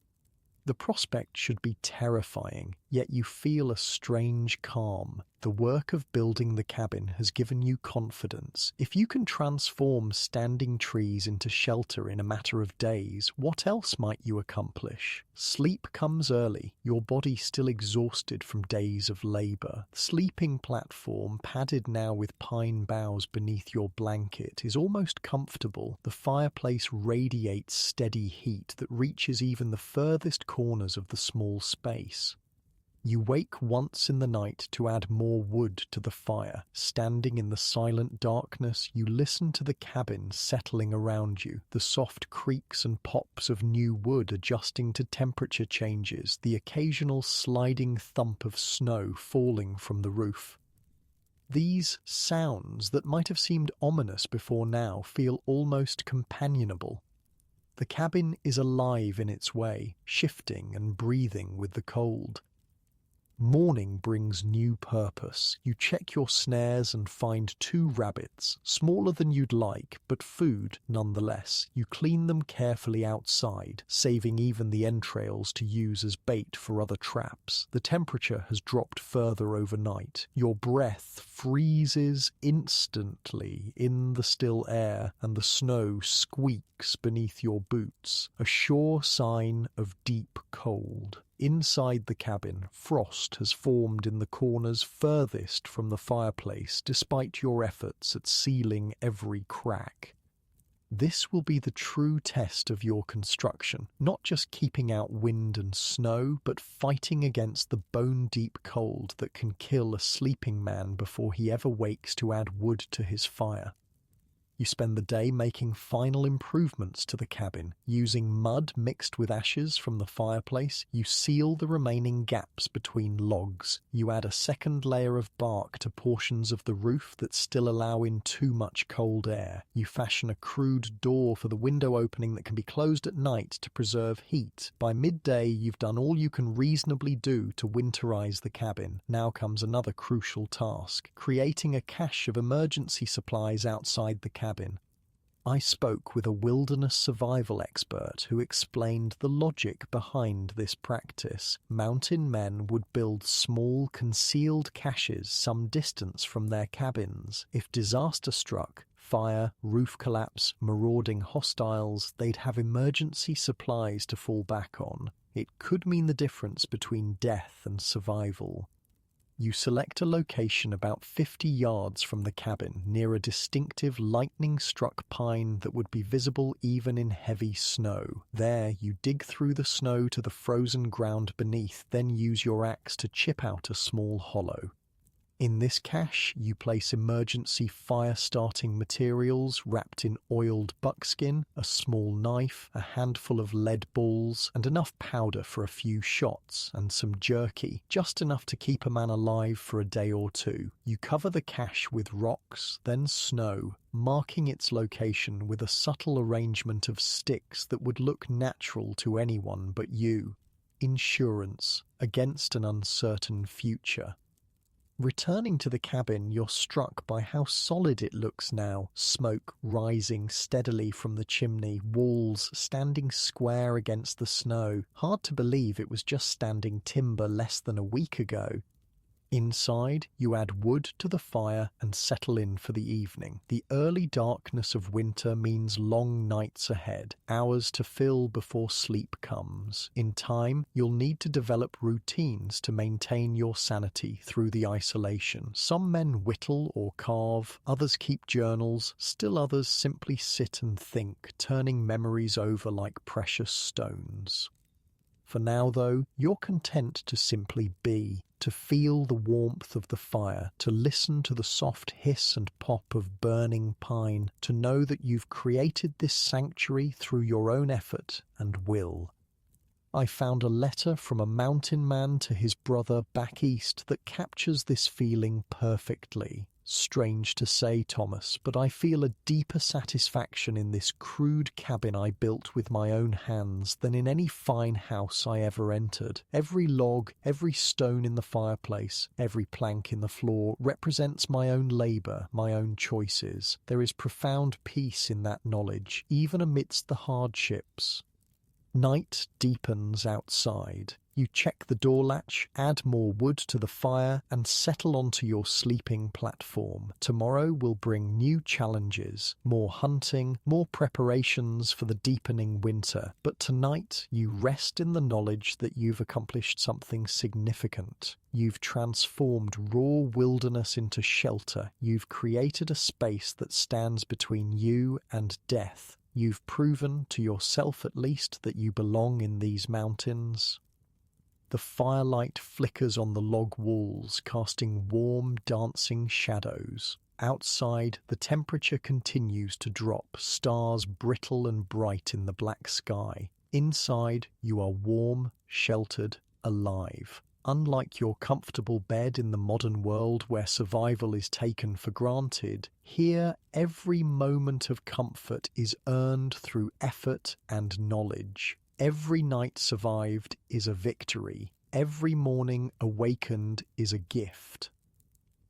The prospect should be terrifying, yet you feel a strange calm. The work of building the cabin has given you confidence. If you can transform standing trees into shelter in a matter of days, what else might you accomplish? Sleep comes early, your body still exhausted from days of labor. Sleeping platform, padded now with pine boughs beneath your blanket, is almost comfortable. The fireplace radiates steady heat that reaches even the furthest corners of the small space. You wake once in the night to add more wood to the fire. Standing in the silent darkness, you listen to the cabin settling around you, the soft creaks and pops of new wood adjusting to temperature changes, the occasional sliding thump of snow falling from the roof. These sounds that might have seemed ominous before now feel almost companionable. The cabin is alive in its way, shifting and breathing with the cold. Morning brings new purpose. You check your snares and find 2 rabbits, smaller than you'd like, but food nonetheless. You clean them carefully outside, saving even the entrails to use as bait for other traps. The temperature has dropped further overnight. Your breath freezes instantly in the still air, and the snow squeaks beneath your boots, a sure sign of deep cold. Inside the cabin, frost has formed in the corners furthest from the fireplace, despite your efforts at sealing every crack. This will be the true test of your construction, not just keeping out wind and snow, but fighting against the bone-deep cold that can kill a sleeping man before he ever wakes to add wood to his fire. You spend the day making final improvements to the cabin. Using mud mixed with ashes from the fireplace, you seal the remaining gaps between logs. You add a second layer of bark to portions of the roof that still allow in too much cold air. You fashion a crude door for the window opening that can be closed at night to preserve heat. By midday, you've done all you can reasonably do to winterize the cabin. Now comes another crucial task: creating a cache of emergency supplies outside the cabin. I spoke with a wilderness survival expert who explained the logic behind this practice. Mountain men would build small, concealed caches some distance from their cabins. If disaster struck, fire, roof collapse, marauding hostiles, they'd have emergency supplies to fall back on. It could mean the difference between death and survival. You select a location about 50 yards from the cabin, near a distinctive lightning-struck pine that would be visible even in heavy snow. There, you dig through the snow to the frozen ground beneath, then use your axe to chip out a small hollow. In this cache, you place emergency fire-starting materials wrapped in oiled buckskin, a small knife, a handful of lead balls, and enough powder for a few shots, and some jerky, just enough to keep a man alive for a day or two. You cover the cache with rocks, then snow, marking its location with a subtle arrangement of sticks that would look natural to anyone but you. Insurance against an uncertain future. Returning to the cabin, you're struck by how solid it looks now. Smoke rising steadily from the chimney, walls standing square against the snow. Hard to believe it was just standing timber less than a week ago. Inside, you add wood to the fire and settle in for the evening. The early darkness of winter means long nights ahead, hours to fill before sleep comes. In time, you'll need to develop routines to maintain your sanity through the isolation. Some men whittle or carve, others keep journals, still others simply sit and think, turning memories over like precious stones. For now, though, you're content to simply be, to feel the warmth of the fire, to listen to the soft hiss and pop of burning pine, to know that you've created this sanctuary through your own effort and will. I found a letter from a mountain man to his brother back east that captures this feeling perfectly. Strange to say, Thomas, but I feel a deeper satisfaction in this crude cabin I built with my own hands than in any fine house I ever entered. Every log, every stone in the fireplace, every plank in the floor represents my own labour, my own choices. There is profound peace in that knowledge, even amidst the hardships. Night deepens outside. You check the door latch, add more wood to the fire, and settle onto your sleeping platform. Tomorrow will bring new challenges, more hunting, more preparations for the deepening winter. But tonight you rest in the knowledge that you've accomplished something significant. You've transformed raw wilderness into shelter. You've created a space that stands between you and death. You've proven, to yourself at least, that you belong in these mountains. The firelight flickers on the log walls, casting warm, dancing shadows. Outside, the temperature continues to drop, stars brittle and bright in the black sky. Inside, you are warm, sheltered, alive. Unlike your comfortable bed in the modern world where survival is taken for granted, here every moment of comfort is earned through effort and knowledge. Every night survived is a victory. Every morning awakened is a gift.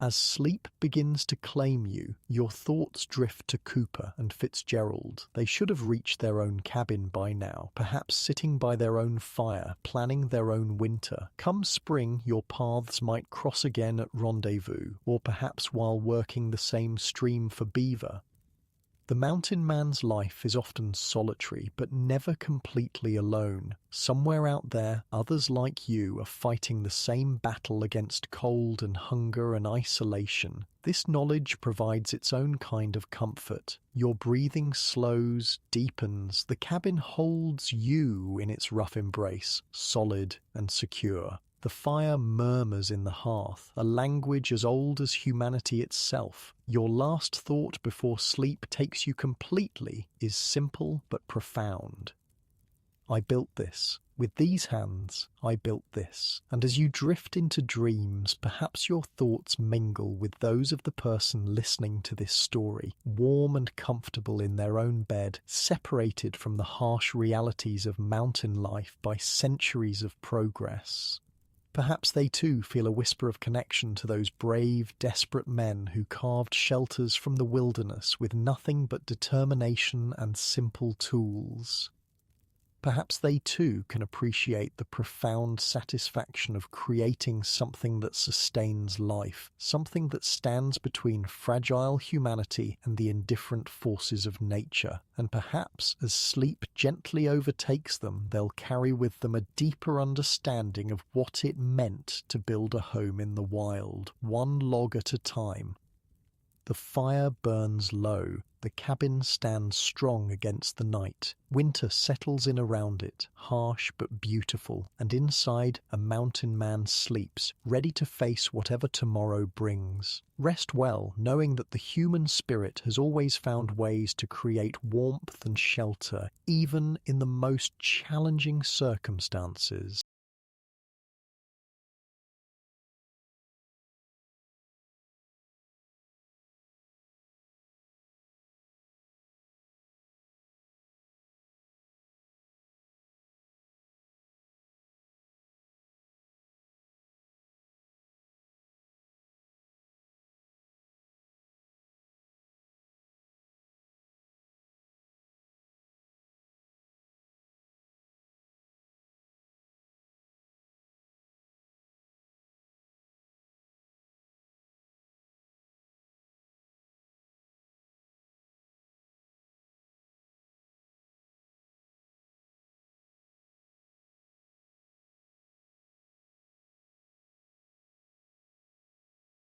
As sleep begins to claim you, your thoughts drift to Cooper and Fitzgerald. They should have reached their own cabin by now, perhaps sitting by their own fire, planning their own winter. Come spring, your paths might cross again at rendezvous, or perhaps while working the same stream for beaver. The mountain man's life is often solitary, but never completely alone. Somewhere out there, others like you are fighting the same battle against cold and hunger and isolation. This knowledge provides its own kind of comfort. Your breathing slows, deepens. The cabin holds you in its rough embrace, solid and secure. The fire murmurs in the hearth, a language as old as humanity itself. Your last thought before sleep takes you completely is simple but profound. I built this. With these hands, I built this. And as you drift into dreams, perhaps your thoughts mingle with those of the person listening to this story, warm and comfortable in their own bed, separated from the harsh realities of mountain life by centuries of progress. Perhaps they too feel a whisper of connection to those brave, desperate men who carved shelters from the wilderness with nothing but determination and simple tools. Perhaps they too can appreciate the profound satisfaction of creating something that sustains life, something that stands between fragile humanity and the indifferent forces of nature. And perhaps as sleep gently overtakes them, they'll carry with them a deeper understanding of what it meant to build a home in the wild, one log at a time. The fire burns low. The cabin stands strong against the night. Winter settles in around it, harsh but beautiful, and inside a mountain man sleeps, ready to face whatever tomorrow brings. Rest well, knowing that the human spirit has always found ways to create warmth and shelter, even in the most challenging circumstances.